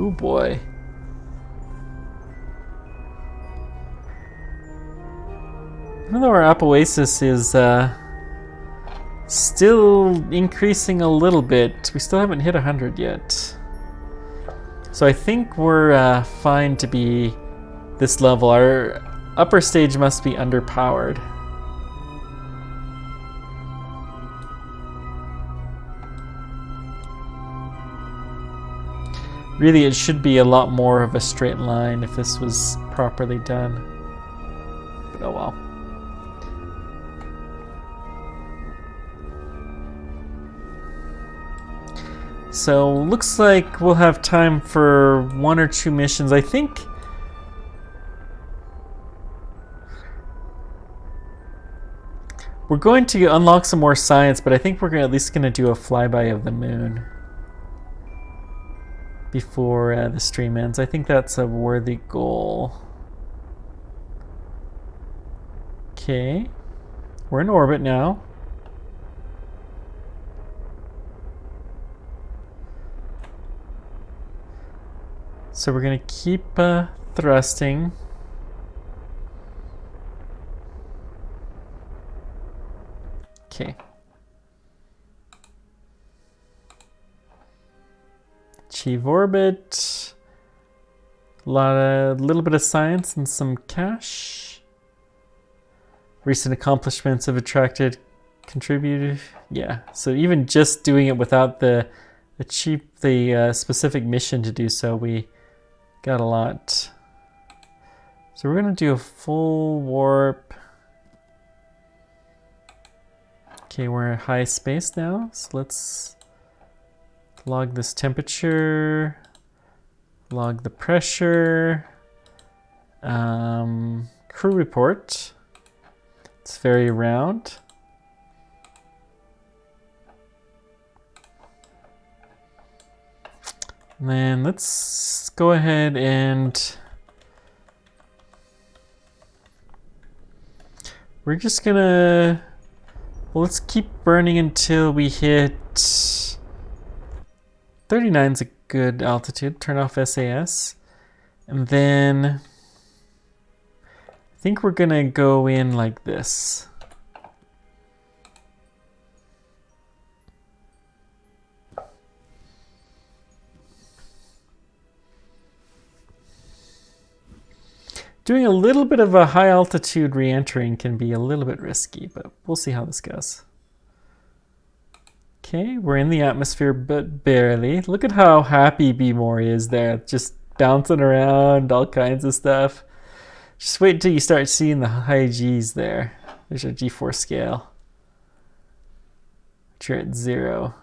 Oh boy. Even though our apoasis is still increasing a little bit, we still haven't hit 100 yet. So I think we're fine to be this level. Our upper stage must be underpowered. Really, it should be a lot more of a straight line if this was properly done. But oh well. So looks like we'll have time for 1 or 2 missions. I think we're going to unlock some more science, but I think we're at least going to do a flyby of the moon before the stream ends. I think that's a worthy goal. Okay, we're in orbit now. So we're going to keep thrusting. Okay. Achieve orbit. Little bit of science and some cash. Recent accomplishments have attracted contributed. Yeah. So even just doing it without the specific mission to do so, we got a lot. So we're gonna do a full warp. Okay, we're at high space now, so let's log this temperature, log the pressure, crew report. It's very round. And then let's go ahead and we're just gonna, well, let's keep burning until we hit 39 is a good altitude. Turn off SAS. And then I think we're gonna go in like this. Doing a little bit of a high altitude re-entering can be a little bit risky, but we'll see how this goes. Okay, we're in the atmosphere, but barely. Look at how happy B-Mori is there, just bouncing around, all kinds of stuff. Just wait until you start seeing the high G's there. There's your G-force scale. Which you're at 0.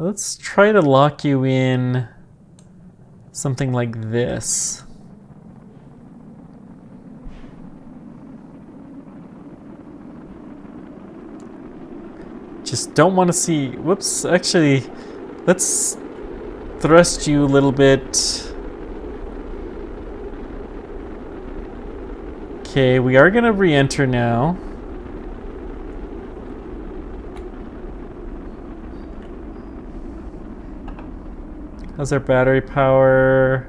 Let's try to lock you in something like this. Just don't want to see, whoops, actually, let's thrust you a little bit. Okay, we are gonna re-enter now. How's our battery power?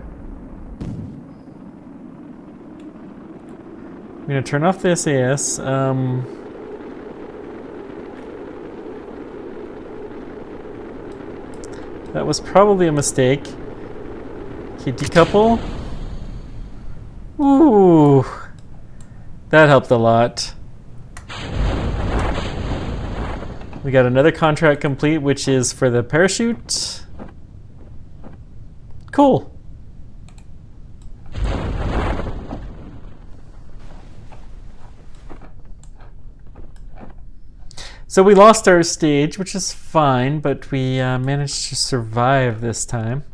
I'm gonna turn off the SAS. That was probably a mistake. Okay, decouple. Ooh, that helped a lot. We got another contract complete, which is for the parachute. Cool. So we lost our stage, which is fine, but we managed to survive this time.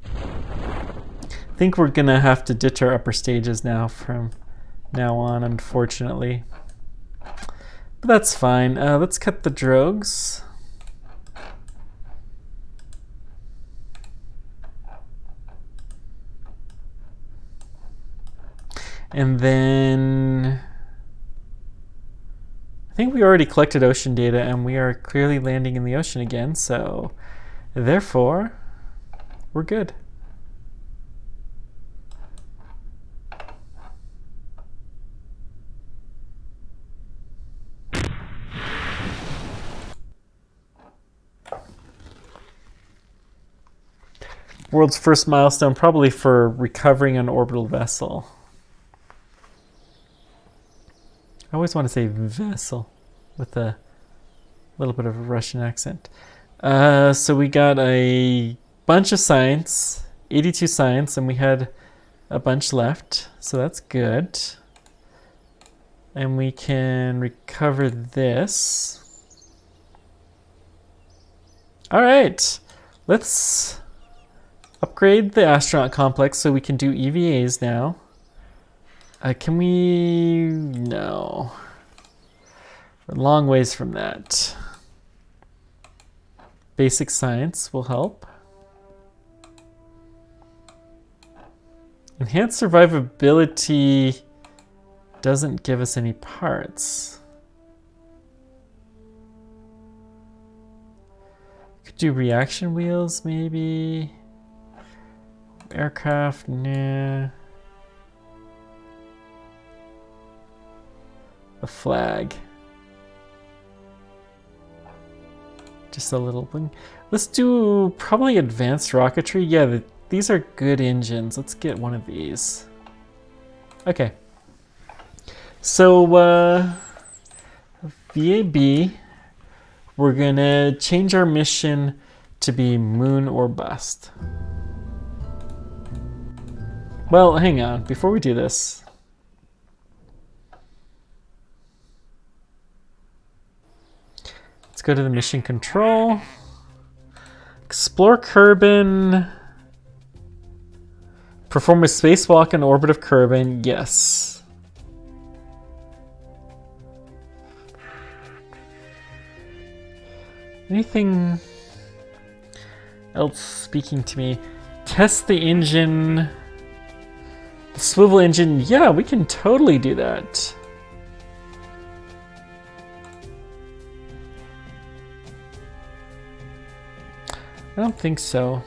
I think we're gonna have to ditch our upper stages now from now on, unfortunately. But that's fine. Let's cut the drogues. And then I think we already collected ocean data and we are clearly landing in the ocean again, so therefore we're good. World's first milestone, probably for recovering an orbital vessel. I always want to say vessel with a little bit of a Russian accent. So we got a bunch of science, 82 science, and we had a bunch left, so that's good. And we can recover this. All right, let's upgrade the astronaut complex so we can do EVAs now. Can we? No. We're a long ways from that. Basic science will help. Enhanced survivability doesn't give us any parts. Could do reaction wheels maybe. Aircraft, nah. A flag. Just a little thing. Let's do probably advanced rocketry. Yeah, these are good engines. Let's get one of these. Okay. So, VAB, we're gonna change our mission to be moon or bust. Well, hang on. Before we do this, let's go to the mission control. Explore Kerbin. Perform a spacewalk in orbit of Kerbin. Yes. Anything else speaking to me? Test the engine. The swivel engine. Yeah, we can totally do that. I don't think so.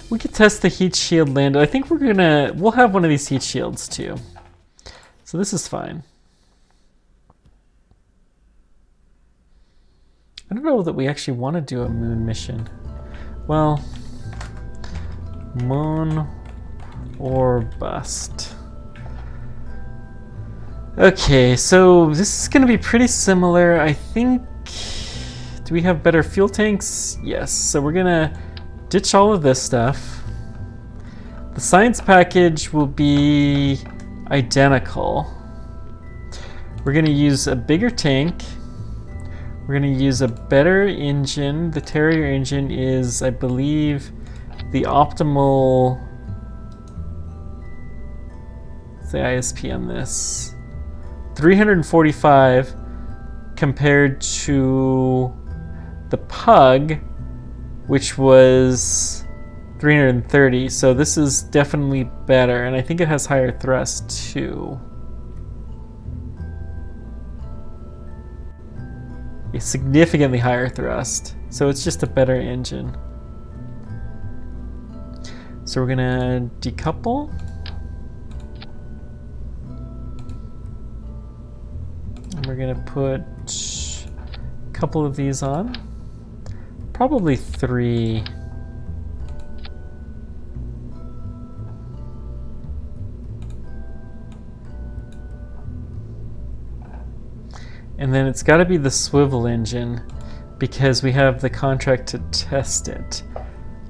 We could test the heat shield lander. I think we'll have one of these heat shields too. So this is fine. know that we actually want to do a moon mission. Well, moon or bust. Okay, so this is going to be pretty similar. I think, do we have better fuel tanks? Yes, so we're going to ditch all of this stuff. The science package will be identical. We're going to use a bigger tank. We're going to use a better engine. The Terrier engine is, I believe, the optimal, what's the ISP on this? 345 compared to the Pug, which was 330. So this is definitely better, and I think it has higher thrust too. A significantly higher thrust. So it's just a better engine. So we're gonna decouple. And we're gonna put a couple of these on. Probably 3. And then it's got to be the swivel engine because we have the contract to test it.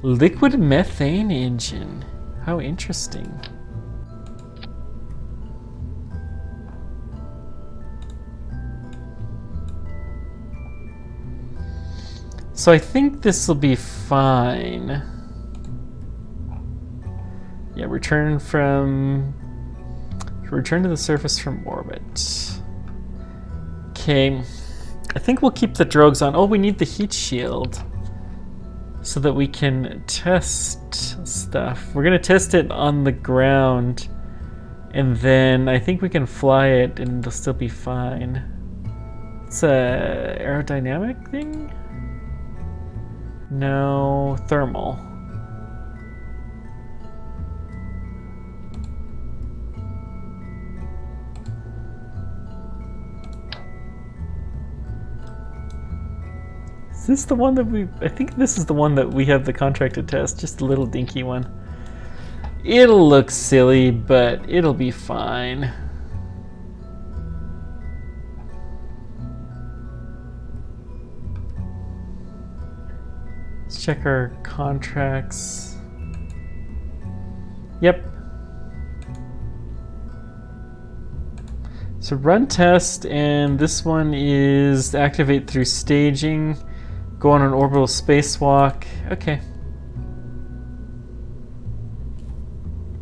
Liquid methane engine. How interesting. So I think this will be fine. Yeah, return to the surface from orbit. Okay, I think we'll keep the drogues on. Oh, we need the heat shield so that we can test stuff. We're gonna test it on the ground, and then I think we can fly it and it'll still be fine. It's a aerodynamic thing? No, thermal. Is this the one that I think this is the one that we have the contract to test, just a little dinky one. It'll look silly, but it'll be fine. Let's check our contracts. Yep. So run test, and this one is activate through staging. Go on an orbital spacewalk. Okay.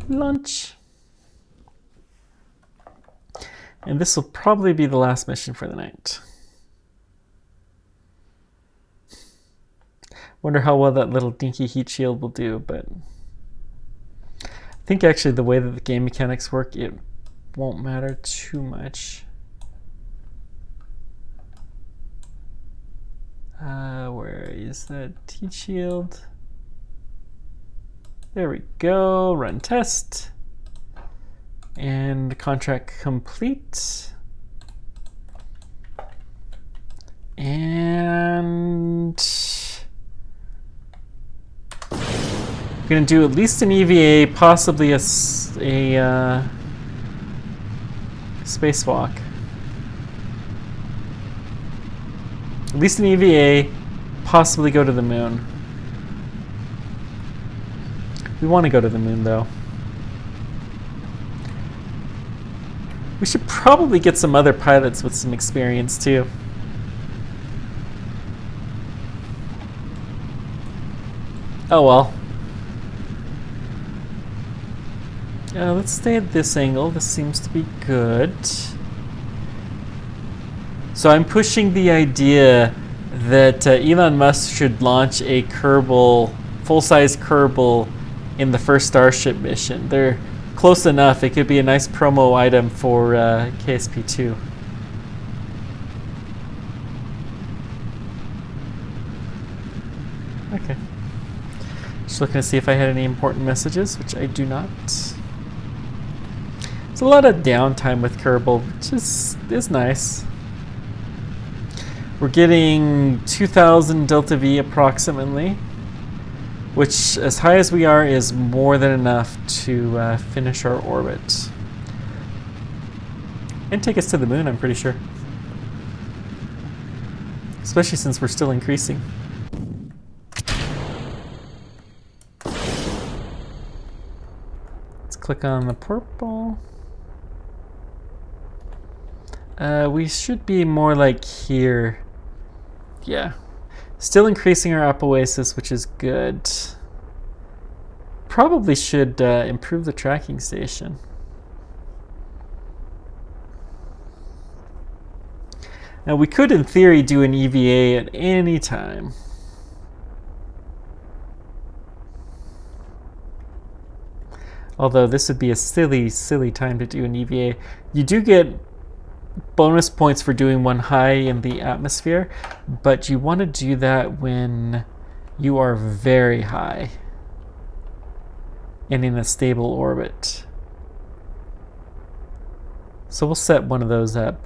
Lunch. And this will probably be the last mission for the night. Wonder how well that little dinky heat shield will do, but I think actually the way that the game mechanics work, it won't matter too much. Where is that heat shield? There we go. Run test. And contract complete. And I'm gonna do at least an EVA, possibly a spacewalk. At least an EVA, possibly go to the moon. We want to go to the moon, though. We should probably get some other pilots with some experience, too. Oh well. Let's stay at this angle. This seems to be good. So I'm pushing the idea that Elon Musk should launch a Kerbal, full-size Kerbal, in the first Starship mission. They're close enough. It could be a nice promo item for KSP 2. Okay. Just looking to see if I had any important messages, which I do not. There's a lot of downtime with Kerbal, which is nice. We're getting 2,000 delta V approximately, which, as high as we are, is more than enough to finish our orbit. And take us to the moon, I'm pretty sure. Especially since we're still increasing. Let's click on the purple. We should be more like here. Yeah. Still increasing our apoasis, which is good. Probably should improve the tracking station. Now we could, in theory, do an EVA at any time. Although this would be a silly, silly time to do an EVA. You do get bonus points for doing one high in the atmosphere, but you want to do that when you are very high and in a stable orbit. So we'll set one of those up.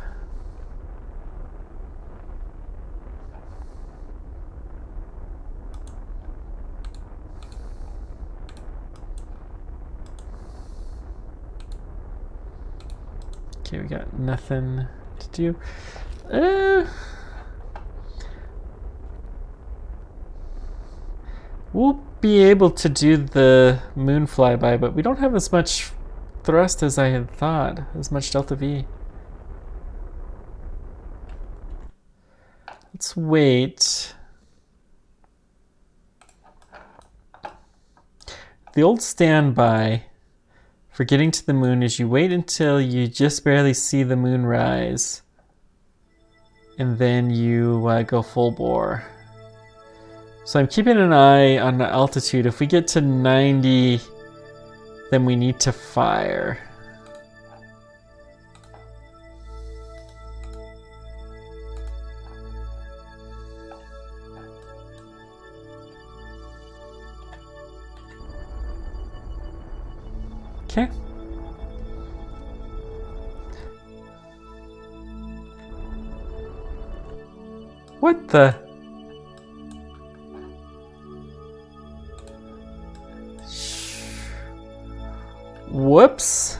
Okay, we got nothing to do. We'll be able to do the moon flyby, but we don't have as much thrust as I had thought, as much delta V. Let's wait. The old standby for getting to the moon is you wait until you just barely see the moon rise, and then you go full bore. So I'm keeping an eye on the altitude. If we get to 90, then we need to fire. Okay. What the? Whoops.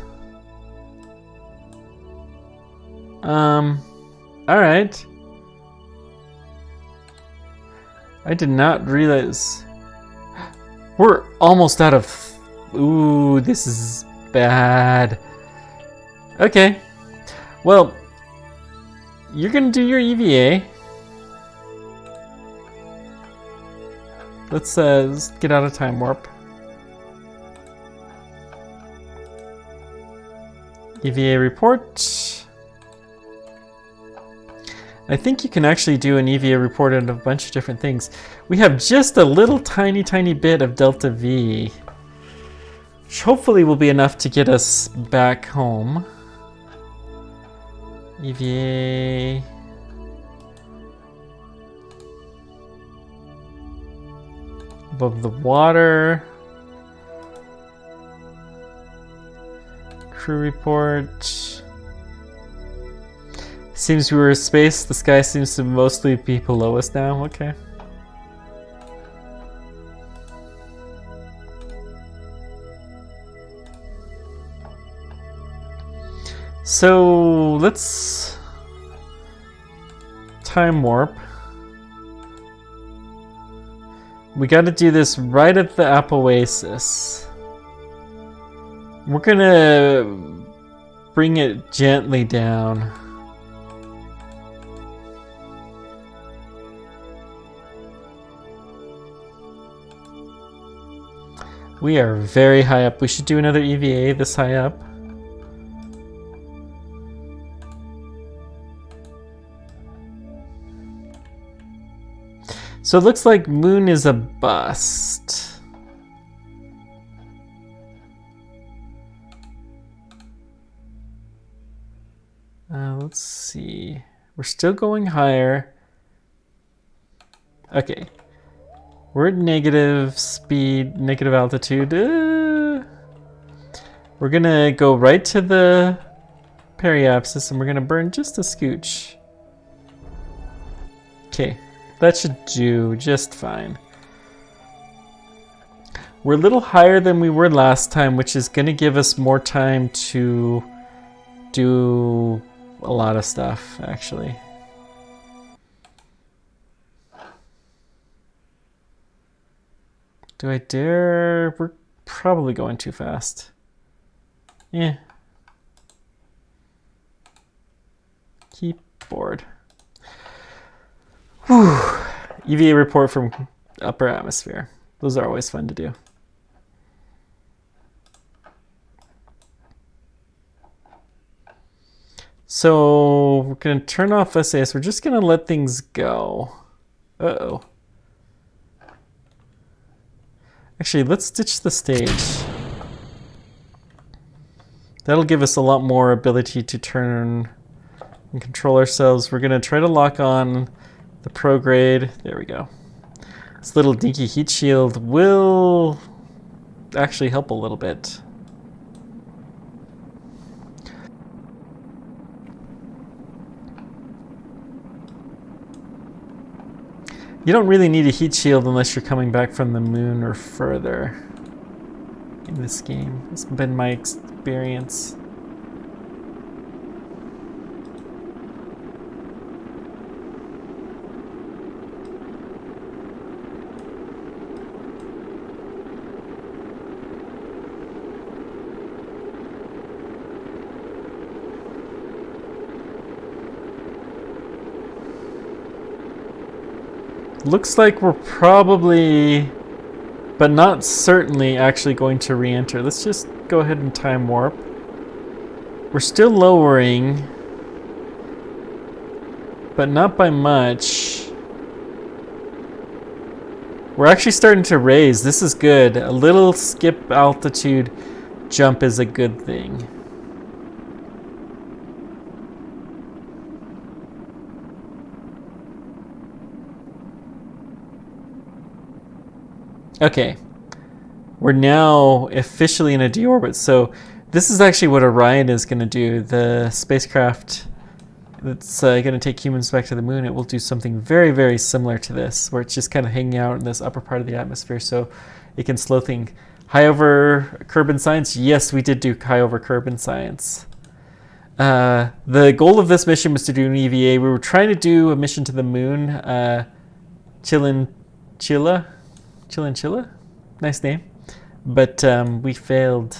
All right. I did not realize. We're almost out of... Ooh, this is bad. Okay. Well, you're gonna do your EVA. Let's get out of time warp. EVA report. I think you can actually do an EVA report on a bunch of different things. We have just a little tiny bit of delta V, which hopefully will be enough to get us back home. EVA. Above the water. Crew report. Seems we were in space. The sky seems to mostly be below us now. Okay. So let's time warp. We got to do this right at the apoasis. We're gonna bring it gently down. We are very high up. We should do another EVA this high up. So it looks like moon is a bust. Let's see. We're still going higher. Okay. We're at negative speed, negative altitude. We're gonna go right to the periapsis and we're gonna burn just a scooch. Okay, that should do just fine. We're a little higher than we were last time, which is going to give us more time to do a lot of stuff, actually. Do I dare? We're probably going too fast. Yeah. Keyboard. Whew. EVA report from upper atmosphere. Those are always fun to do. So we're going to turn off SAS. We're just going to let things go. Uh-oh. Actually, let's ditch the stage. That'll give us a lot more ability to turn and control ourselves. We're going to try to lock on the prograde. There we go. This little dinky heat shield will actually help a little bit. You don't really need a heat shield unless you're coming back from the moon or further in this game. It's been my experience. Looks like we're probably, but not certainly, actually going to re-enter. Let's just go ahead and time warp. We're still lowering, but not by much. We're actually starting to raise. This is good. A little skip altitude jump is a good thing. Okay, we're now officially in a deorbit. So this is actually what Orion is going to do. The spacecraft that's going to take humans back to the moon, it will do something very, very similar to this, where it's just kind of hanging out in this upper part of the atmosphere, so it can slow things. High over Kerbin science? Yes, we did do high over Kerbin science. The goal of this mission was to do an EVA. We were trying to do a mission to the moon, Chilla? Nice name. But we failed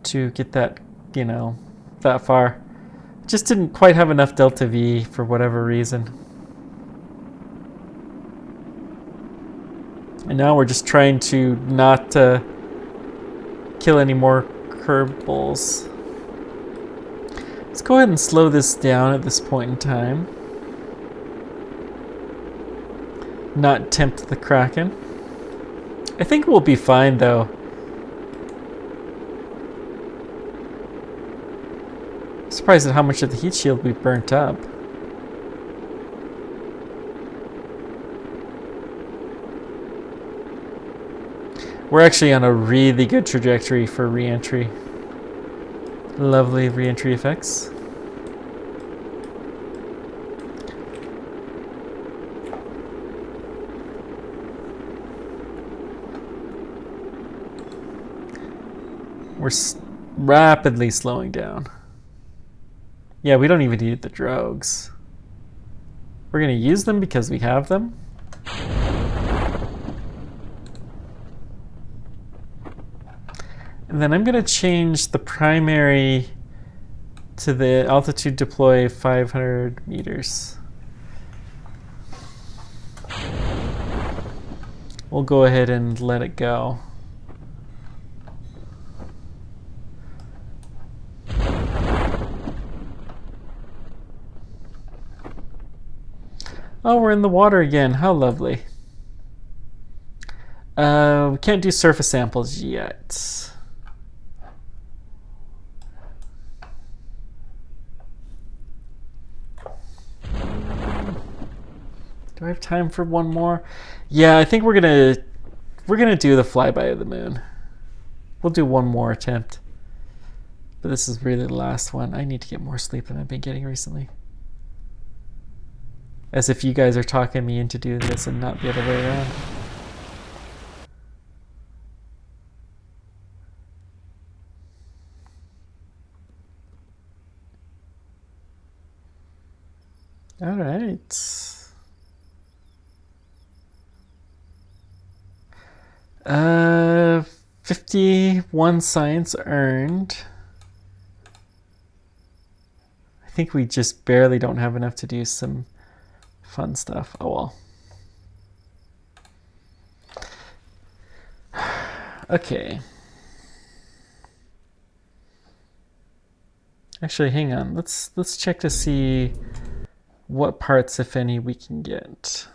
to get that, that far. Just didn't quite have enough delta V for whatever reason. And now we're just trying to not kill any more kerbals. Let's go ahead and slow this down at this point in time. Not tempt the Kraken. I think we'll be fine though. Surprised at how much of the heat shield we burnt up. We're actually on a really good trajectory for re-entry. Lovely re-entry effects. We're rapidly slowing down. Yeah, we don't even need the drogues. We're going to use them because we have them. And then I'm going to change the primary to the altitude deploy 500 meters. We'll go ahead and let it go. Oh, we're in the water again. How lovely. We can't do surface samples yet. Do I have time for one more? Yeah, I think we're gonna do the flyby of the moon. We'll do one more attempt. But this is really the last one. I need to get more sleep than I've been getting recently. As if you guys are talking me into doing this and not the other way around. All right. 51 science earned. I think we just barely don't have enough to do some fun stuff. Oh well. Okay. Actually, hang on. Let's check to see what parts, if any, we can get.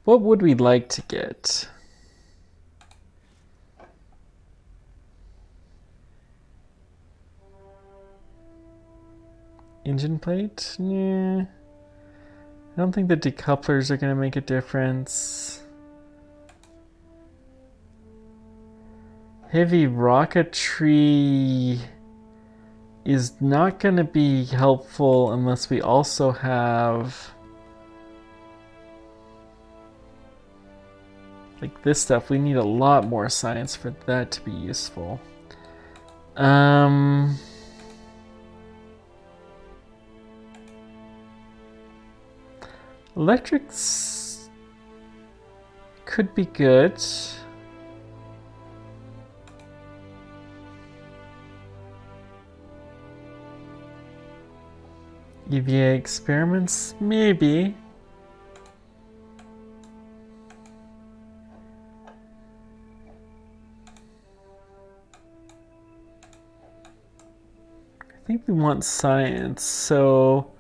What would we like to get? Engine plate? Yeah. I don't think the decouplers are going to make a difference. Heavy rocketry is not going to be helpful unless we also have like this stuff. We need a lot more science for that to be useful. Electrics could be good. EVA experiments, maybe. I think we want science, so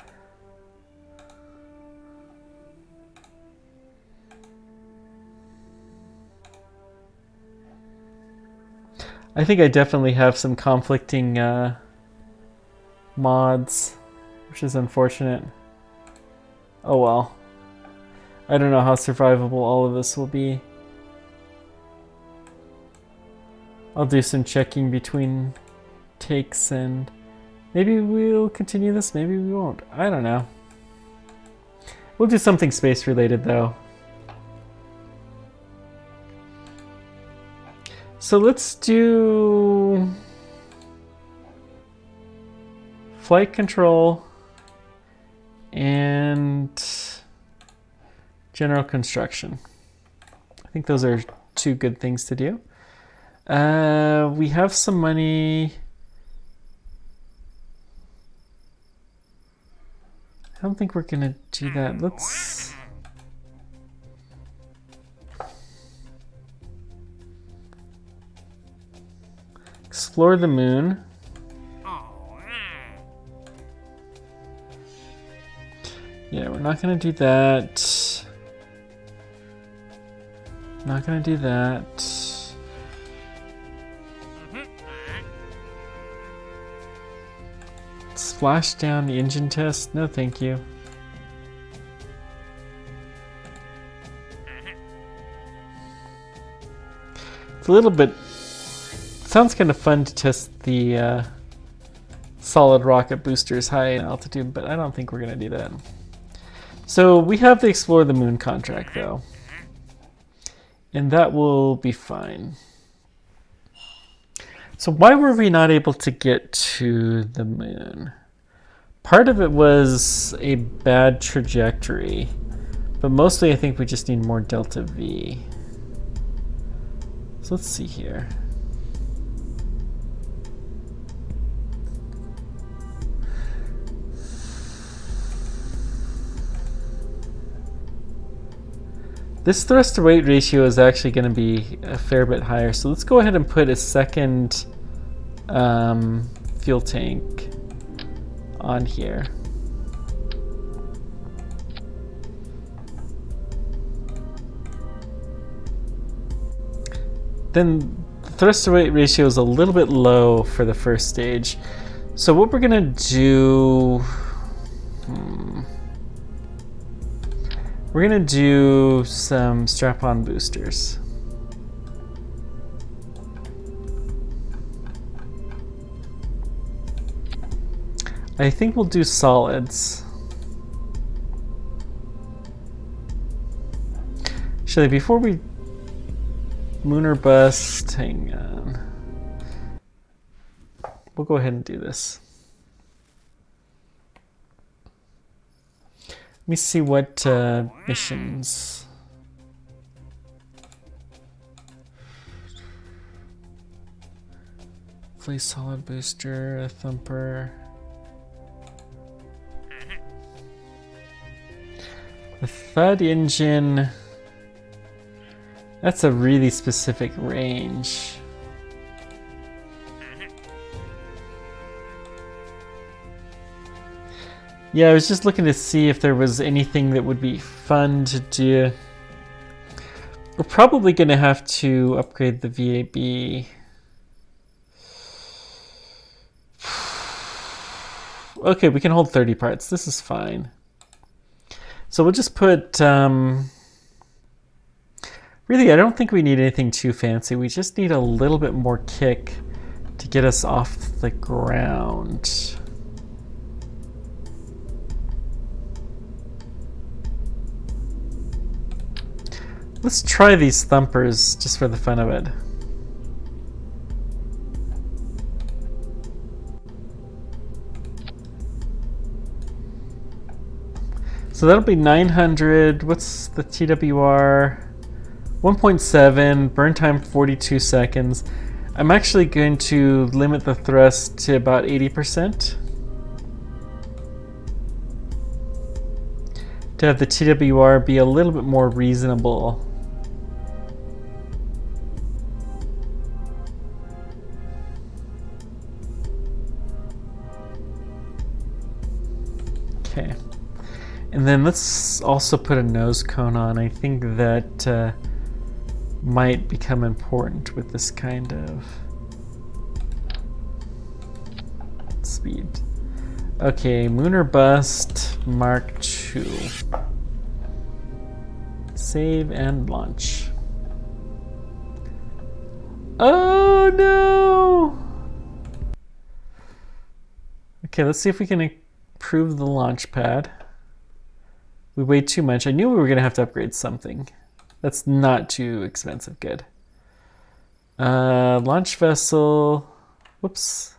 I think I definitely have some conflicting mods, which is unfortunate. Oh well. I don't know how survivable all of this will be. I'll do some checking between takes and maybe we'll continue this, maybe we won't. I don't know. We'll do something space related though. So let's do flight control and general construction. I think those are two good things to do. We have some money. I don't think we're gonna do that. Let's explore the moon. Yeah, we're not gonna do that. Not gonna do that. Splash down the engine test? No, thank you. It's a little bit. Sounds kind of fun to test the solid rocket boosters high in altitude, but I don't think we're gonna do that. So we have the Explore the Moon contract though, and that will be fine. So why were we not able to get to the moon? Part of it was a bad trajectory, but mostly I think we just need more delta V. So let's see here. This thrust to weight ratio is actually going to be a fair bit higher. So let's go ahead and put a second fuel tank on here. Then the thrust to weight ratio is a little bit low for the first stage. So what we're going to do... We're going to do some strap-on boosters. I think we'll do solids. Actually, before we moon or bust, hang on. We'll go ahead and do this. Let me see what missions. Play solid booster, a thumper. The Thud engine. That's a really specific range. Yeah, I was just looking to see if there was anything that would be fun to do. We're probably going to have to upgrade the VAB. Okay, we can hold 30 parts. This is fine. So we'll just put... really, I don't think we need anything too fancy. We just need a little bit more kick to get us off the ground. Let's try these thumpers just for the fun of it. So that'll be 900. What's the TWR? 1.7, burn time 42 seconds. I'm actually going to limit the thrust to about 80%. To have the TWR be a little bit more reasonable. Okay. And then let's also put a nose cone on. I think that might become important with this kind of speed. Okay, Moon or Bust, Mark II. Save and launch. Oh no! Okay, let's see if we can improve the launch pad. We weighed too much. I knew we were going to have to upgrade something. That's not too expensive. Good. Launch vessel. Whoops.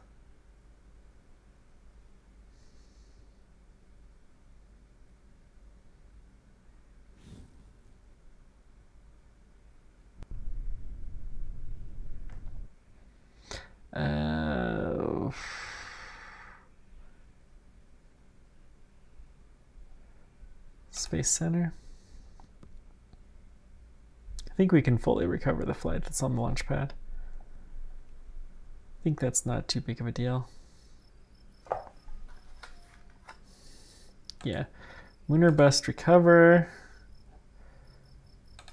Space Center. I think we can fully recover the flight that's on the launch pad. I think that's not too big of a deal. Yeah. Moon or Bust, recover.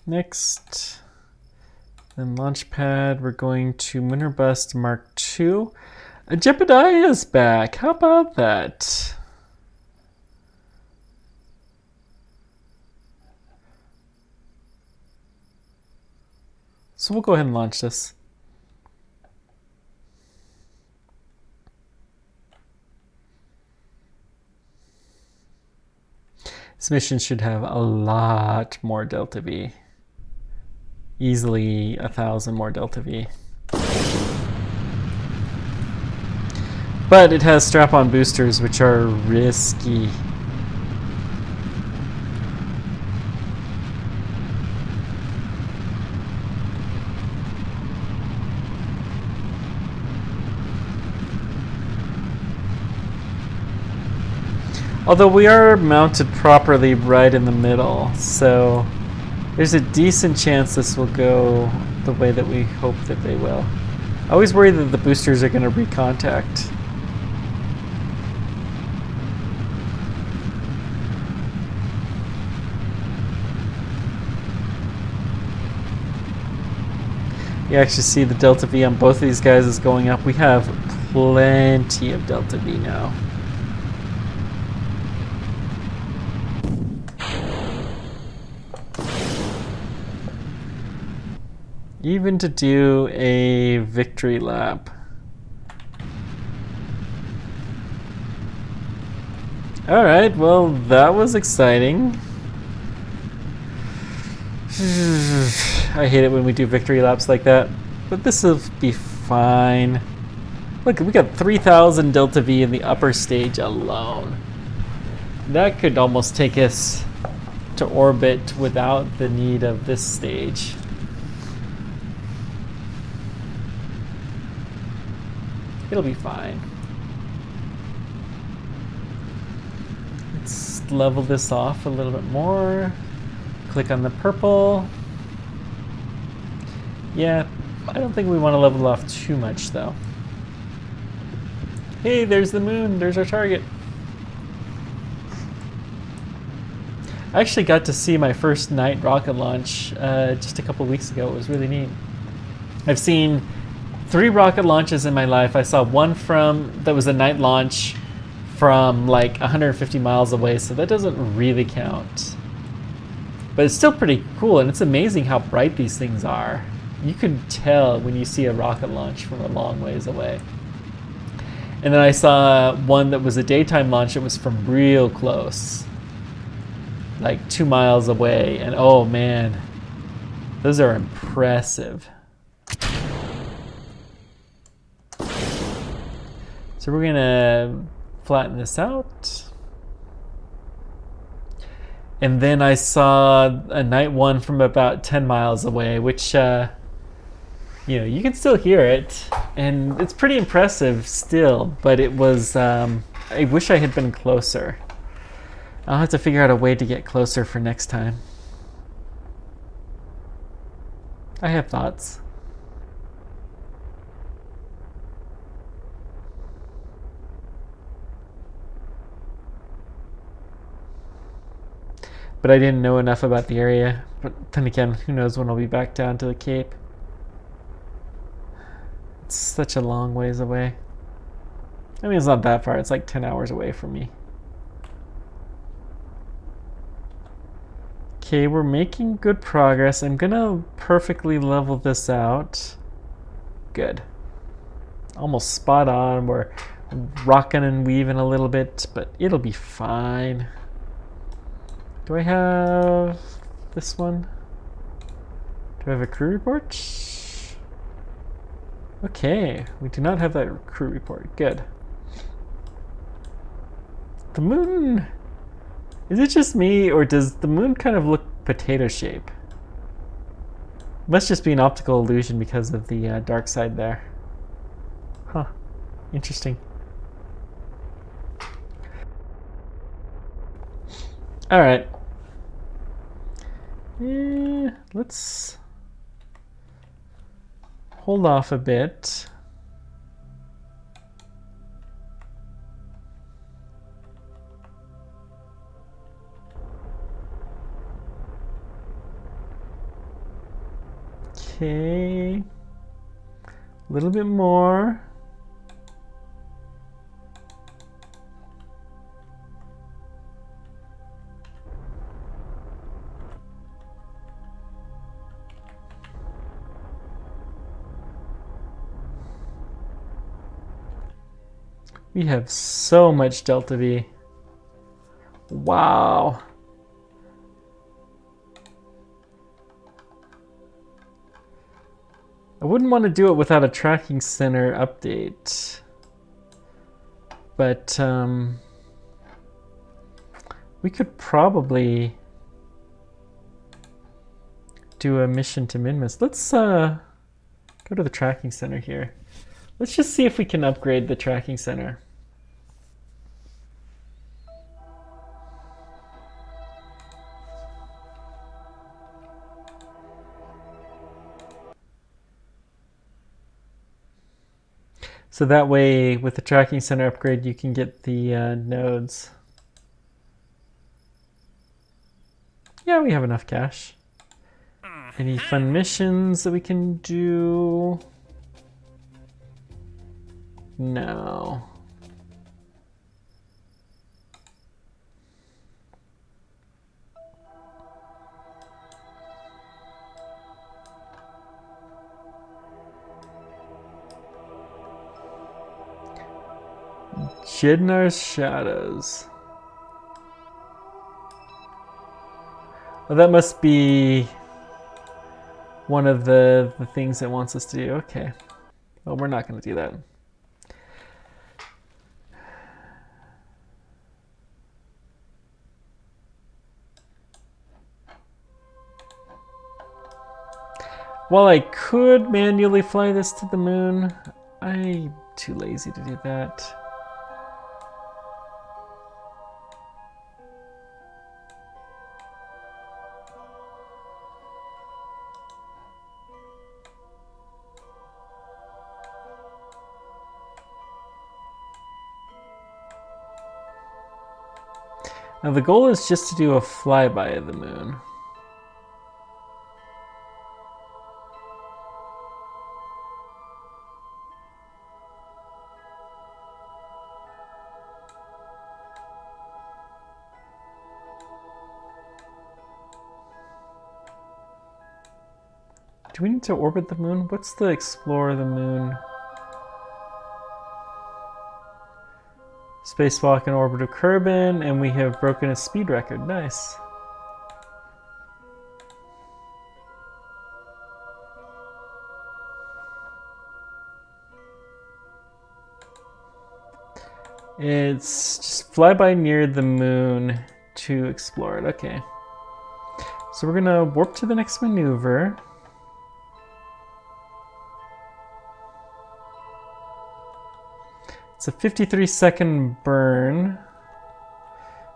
Next. Then launch pad, we're going to Moon or Bust Mark II. Jebediah is back. How about that? So we'll go ahead and launch this. This mission should have a lot more Delta V. Easily 1,000 more Delta V. But it has strap-on boosters, which are risky. Although we are mounted properly right in the middle, so there's a decent chance this will go the way that we hope that they will. I always worry that the boosters are going to recontact. You actually see the Delta V on both of these guys is going up. We have plenty of Delta V now. Even to do a victory lap. Alright, well, that was exciting. I hate it when we do victory laps like that, but this will be fine. Look, we got 3,000 delta V in the upper stage alone. That could almost take us to orbit without the need of this stage. It'll be fine. Let's level this off a little bit more. Click on the purple. Yeah, I don't think we want to level off too much though. Hey, there's the moon. There's our target. I actually got to see my first night rocket launch just a couple weeks ago. It was really neat. I've seen 3 rocket launches in my life. I saw one that was a night launch from like 150 miles away, so that doesn't really count. But it's still pretty cool, and it's amazing how bright these things are. You can tell when you see a rocket launch from a long ways away. And then I saw one that was a daytime launch. It was from real close, like 2 miles away, and oh man, those are impressive. So we're gonna flatten this out. And then I saw a night one from about 10 miles away, which, you know, you can still hear it. And it's pretty impressive still, but it was, I wish I had been closer. I'll have to figure out a way to get closer for next time. I have thoughts. But I didn't know enough about the area. But then again, who knows when I'll be back down to the Cape. It's such a long ways away. I mean, it's not that far. It's like 10 hours away from me. Okay, we're making good progress. I'm gonna perfectly level this out. Good. Almost spot on. We're rocking and weaving a little bit, but it'll be fine. Do I have this one? Do I have a crew report? Okay, we do not have that crew report. Good. The moon, is it just me, or does the moon kind of look potato shape? Must just be an optical illusion because of the dark side there. Huh, interesting. All right. Let's hold off a bit. Okay. A little bit more. We have so much delta V. Wow. I wouldn't want to do it without a tracking center update. But we could probably do a mission to Minmus. Let's go to the tracking center here. Let's just see if we can upgrade the tracking center. So that way, with the tracking center upgrade, you can get the nodes. Yeah, we have enough cash. Any fun missions that we can do? No. Jidnar's Shadows. Well, that must be one of the things it wants us to do. Okay. Well, we're not going to do that. While I could manually fly this to the moon, I'm too lazy to do that. Now the goal is just to do a flyby of the moon. Do we need to orbit the moon? What's the explore the moon? Spacewalk and orbit of Kerbin, and we have broken a speed record. Nice. It's just fly by near the moon to explore it. Okay. So we're gonna warp to the next maneuver. It's a 53-second burn.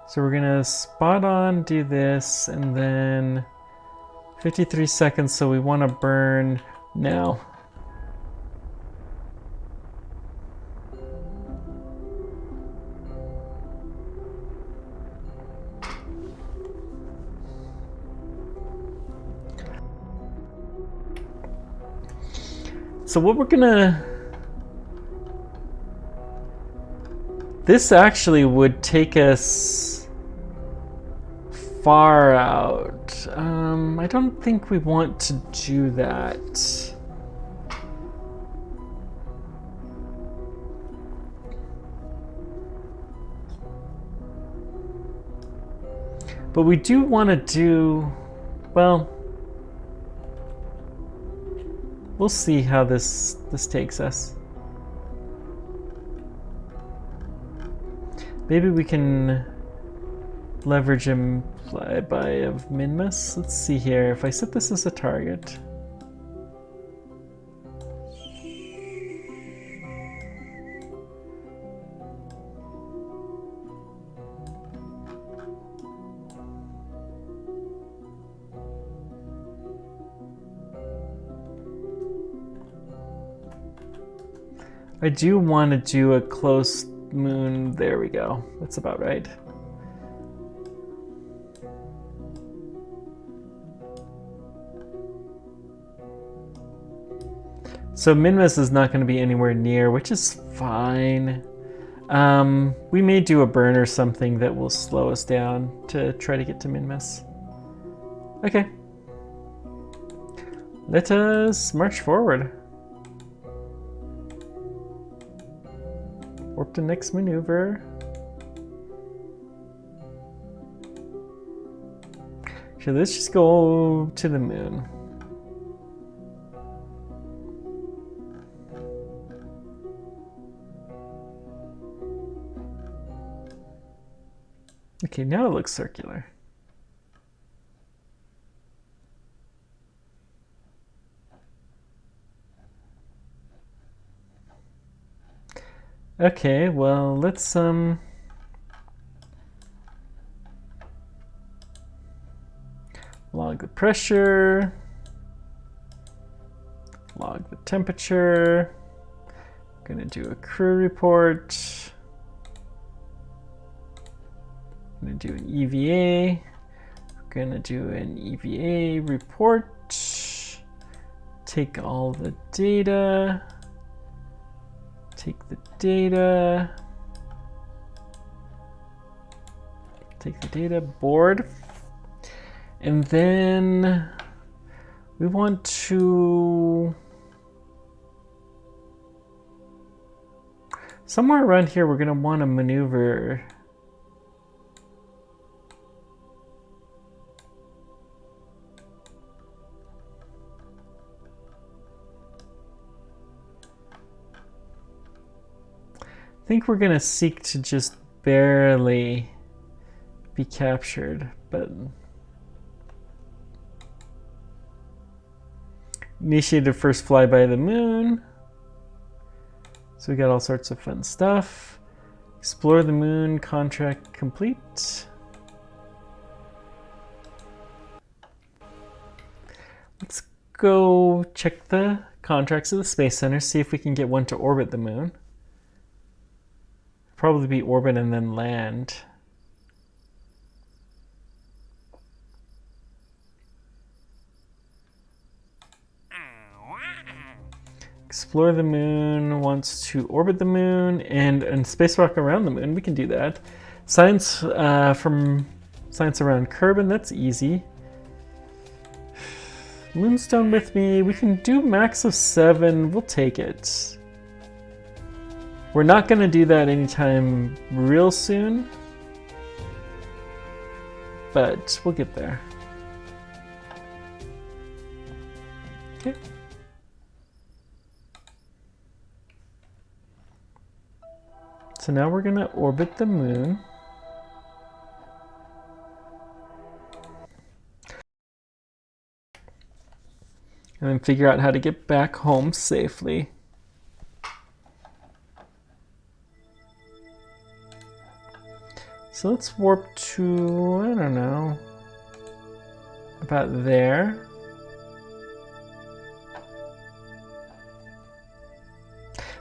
So we're gonna spot on, do this, and then 53 seconds, so we wanna burn now. So what we're gonna... This actually would take us far out. I don't think we want to do that. But we do want to do, well, we'll see how this takes us. Maybe we can leverage him flyby of Minmus. Let's see here. If I set this as a target. I do want to do a close moon. There we go. That's about right. So Minmus is not going to be anywhere near, which is fine. We may do a burn or something that will slow us down to try to get to Minmus. Okay. Let us march forward. Warp to next maneuver. Okay, let's just go to the moon. Okay, now it looks circular. Okay, well, let's log the pressure, log the temperature. I'm gonna do a crew report. I'm gonna do an EVA. I'm gonna do an EVA report. Take all the data. Take the data. Take the data board. And then we want to... Somewhere around here, we're gonna want to maneuver. think we're gonna seek to just barely be captured, but initiated first flyby of the moon. So we got all sorts of fun stuff. Explore the moon, contract complete. Let's go check the contracts of the Space Center, see if we can get one to orbit the moon. Probably be orbit and then land. Explore the moon, wants to orbit the moon, and space rock around the moon. We can do that. Science from science around Kerbin, that's easy. Moonstone with me, we can do max of 7, we'll take it. We're not gonna do that anytime real soon, but we'll get there. Okay. So now we're gonna orbit the moon. And then figure out how to get back home safely. So let's warp to, I don't know, about there.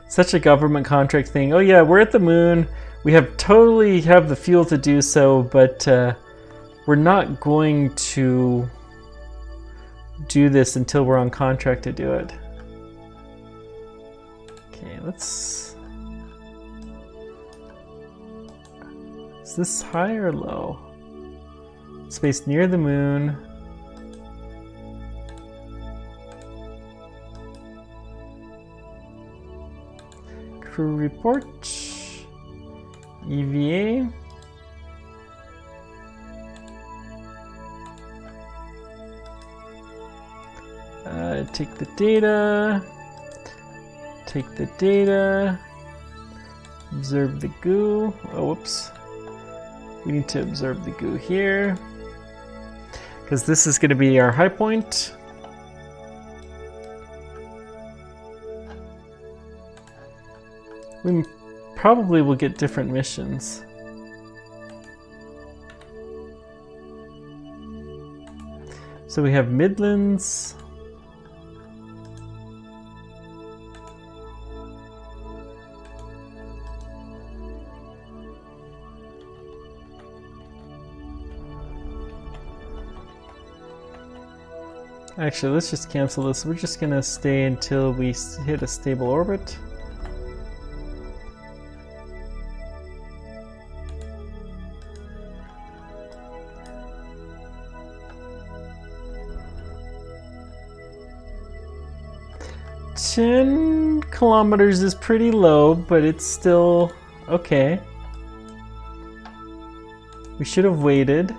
Such a government contract thing. Oh yeah, we're at the moon. We totally have the fuel to do so, but we're not going to do this until we're on contract to do it. Okay, let's... Is this high or low? Space near the moon. Crew report. EVA. Take the data. Take the data. Observe the goo. Oh, whoops. We need to observe the goo here, because this is going to be our high point. We probably will get different missions. So we have Midlands. Actually, let's just cancel this. We're just gonna stay until we hit a stable orbit. "10 kilometers is pretty low, but it's still okay. We should have waited.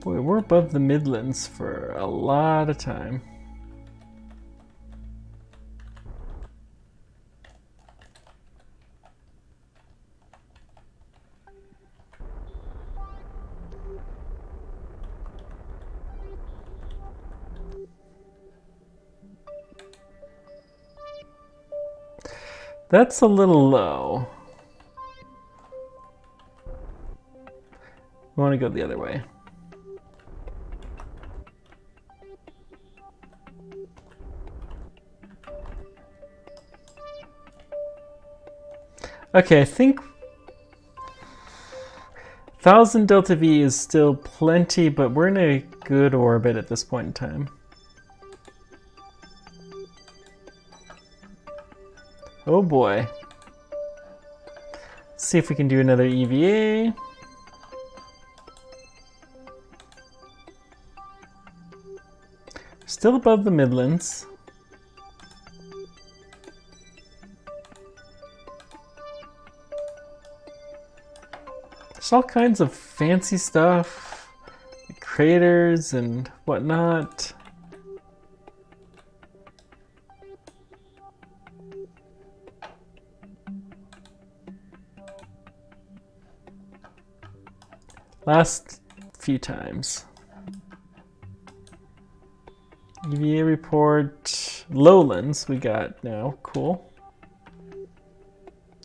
Boy, we're above the Midlands for a lot of time. That's a little low. We want to go the other way. Okay, I think 1000 delta V is still plenty, but we're in a good orbit at this point in time. Oh boy. See if we can do another EVA. Still above the Midlands. There's all kinds of fancy stuff, like craters and whatnot. Last few times. EVA report, lowlands we got now, cool.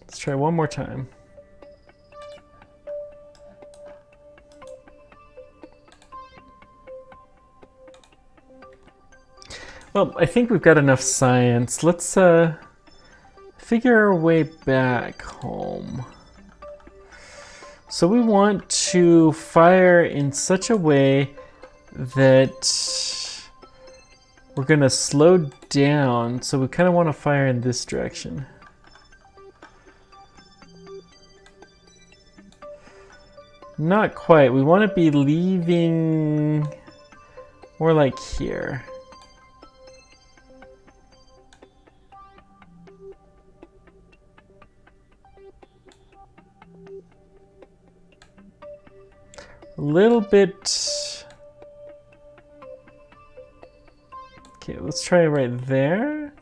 Let's try one more time. Well, I think we've got enough science. Let's figure our way back home. So we want to fire in such a way that we're gonna slow down. So we kind of want to fire in this direction. Not quite. We want to be leaving more like here. A little bit. Okay, let's try right there.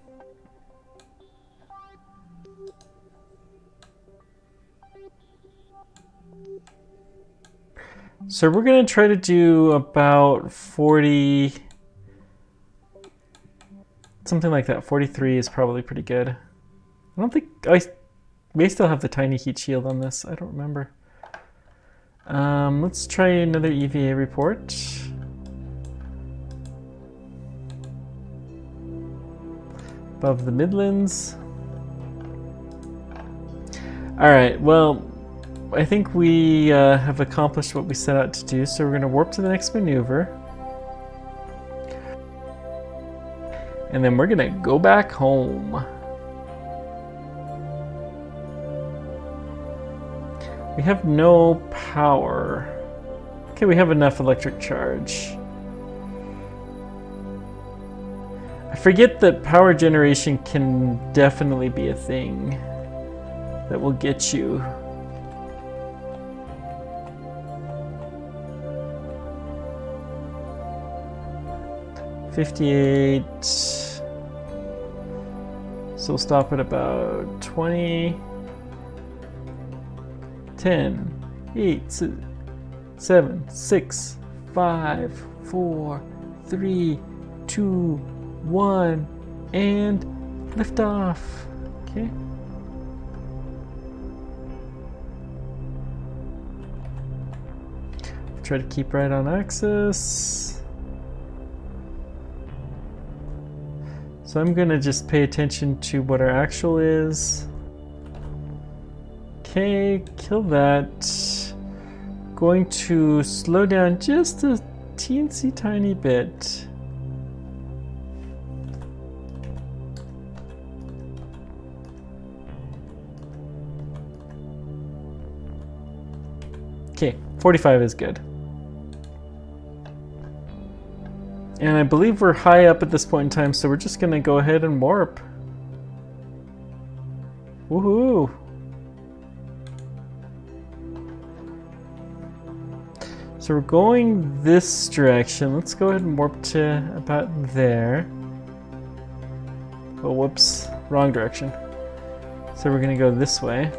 So we're gonna try to do about 40, something like that. 43 is probably pretty good. I don't think, I may still have the tiny heat shield on this. I don't remember. Let's try another EVA report. Above the Midlands. All right, well, I think we have accomplished what we set out to do, so we're going to warp to the next maneuver. And then we're going to go back home. We have no power. Okay, we have enough electric charge. I forget that power generation can definitely be a thing that will get you. $58. So we'll stop at about 20. 10, 8, 7, 6, 5, 4, 3, 2, 1, and lift off. Okay. Try to keep right on axis. So I'm gonna just pay attention to what our actual is. Okay, kill that. Going to slow down just a teensy tiny bit. Okay, 45 is good. And I believe we're high up at this point in time, so we're just gonna go ahead and warp. Woohoo! So we're going this direction. Let's go ahead and warp to about there. Oh, whoops, wrong direction. So we're gonna go this way.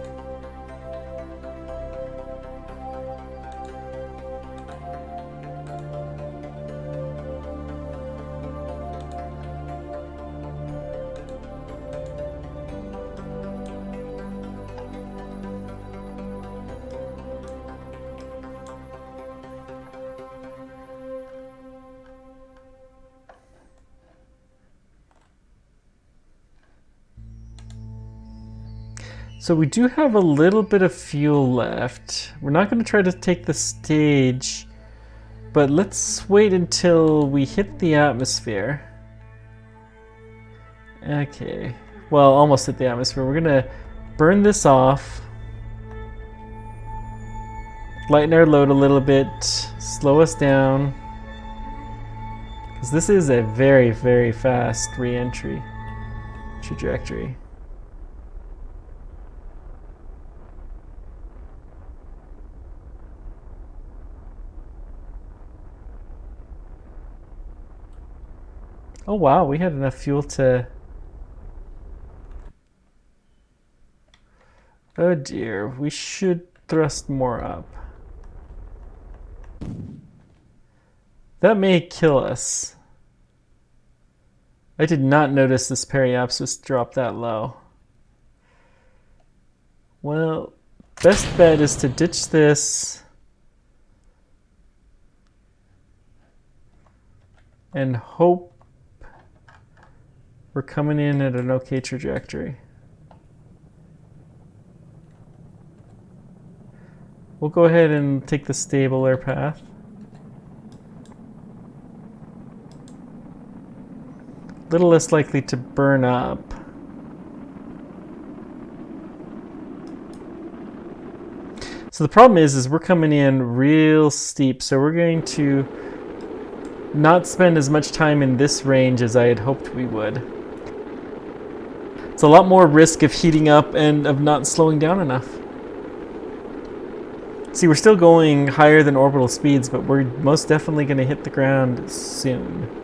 So we do have a little bit of fuel left. We're not going to try to take the stage, but let's wait until we hit the atmosphere. Okay, well, almost hit the atmosphere. We're going to burn this off. lighten our load a little bit, slow us down. Because this is a very, very fast re-entry trajectory. Oh wow, we had enough fuel to... Oh dear, we should thrust more up. That may kill us. I did not notice this periapsis drop that low. Well, best bet is to ditch this and hope we're coming in at an okay trajectory. We'll go ahead and take the stabler path. A little less likely to burn up. So the problem is we're coming in real steep, so we're going to not spend as much time in this range as I had hoped we would. It's a lot more risk of heating up and of not slowing down enough. See, we're still going higher than orbital speeds, but we're most definitely going to hit the ground soon.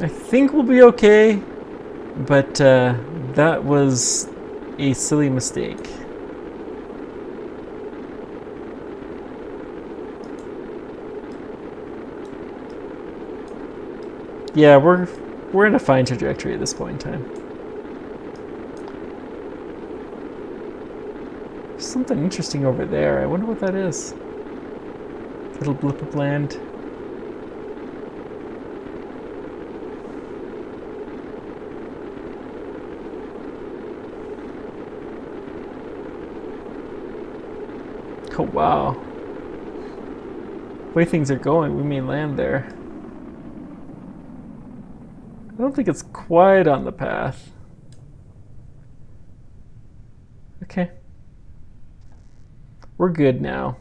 I think we'll be okay, but that was a silly mistake. Yeah, we're in a fine trajectory at this point in time. There's something interesting over there. I wonder what that is. Little blip of land. Oh wow. The way things are going, we may land there. I don't think it's quite on the path. Okay. We're good now.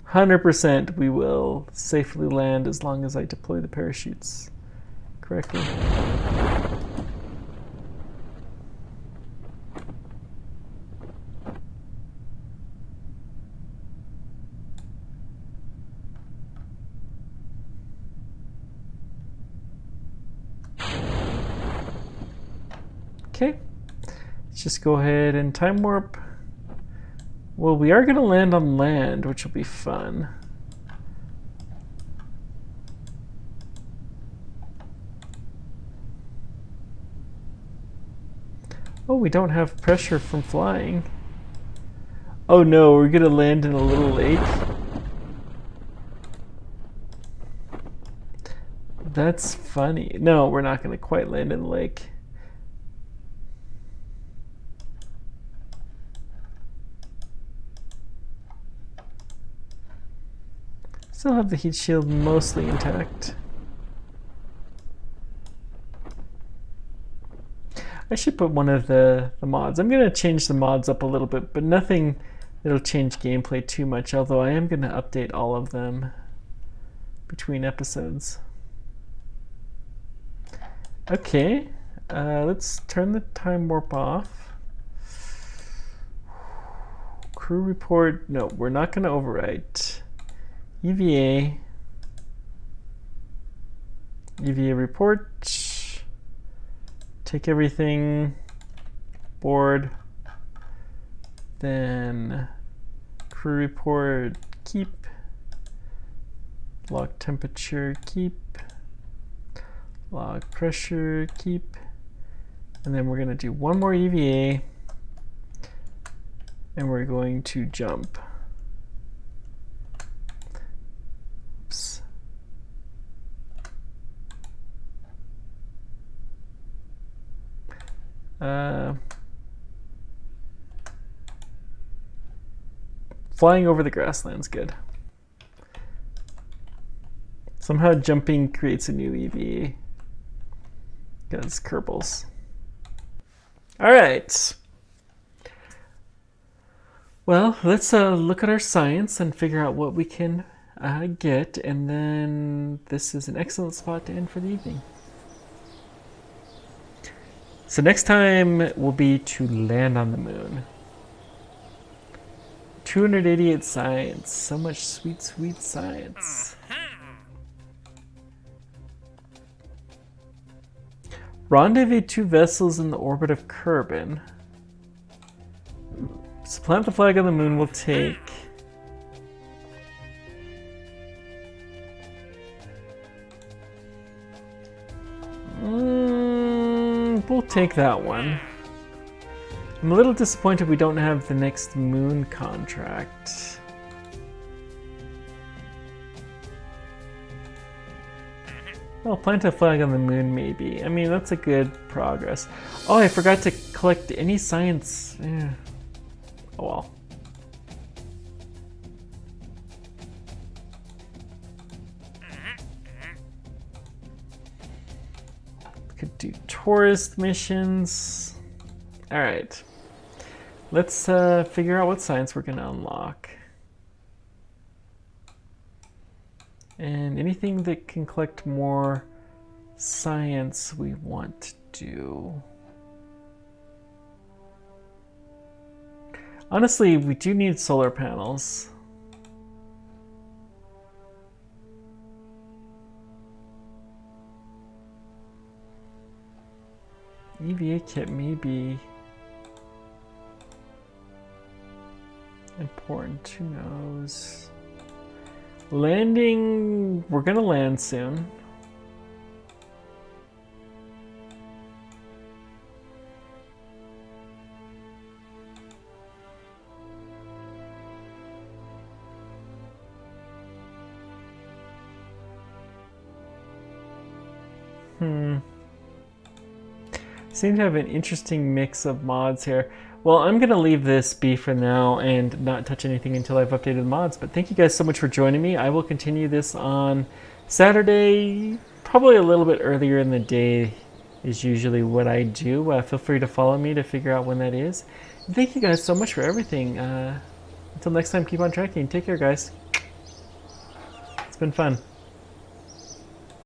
100% we will safely land as long as I deploy the parachutes correctly. Okay, let's just go ahead and time warp. Well, we are going to land on land, which will be fun. Oh, we don't have pressure from flying. Oh no, we're going to land in a little lake. That's funny. No, we're not going to quite land in the lake. Still have the heat shield mostly intact. I should put one of the mods. I'm going to change the mods up a little bit, but nothing that'll change gameplay too much, although I am going to update all of them between episodes. Okay, let's turn the time warp off. Crew report, no, we're not going to overwrite. EVA report, take everything, board, then crew report, keep, log temperature, keep, log pressure, keep, and then we're going to do one more EVA, and we're going to jump. Oops. Flying over the grassland's good. Somehow jumping creates a new EV. Because kerbals. Alright. Well, let's look at our science and figure out what we can get, and then this is an excellent spot to end for the evening. So next time will be to land on the moon. 288 science. So much sweet, sweet science. Rendezvous 2 vessels in the orbit of Kerbin. So plant the flag on the moon will take... we'll take that one. I'm a little disappointed we don't have the next moon contract. Well, plant a flag on the moon, maybe. I mean, that's a good progress. Oh, I forgot to collect any science. Yeah. Oh well. Could do tourist missions. All right. Let's figure out what science we're going to unlock. And anything that can collect more science we want to do. Honestly, we do need solar panels. EVA kit may be important, who knows? Landing, we're gonna land soon. Seem to have an interesting mix of mods here. Well, I'm going to leave this be for now and not touch anything until I've updated the mods. But thank you guys so much for joining me. I will continue this on Saturday, probably a little bit earlier in the day is usually what I do. Feel free to follow me to figure out when that is. And thank you guys so much for everything. Until next time, keep on tracking. Take care, guys. It's been fun.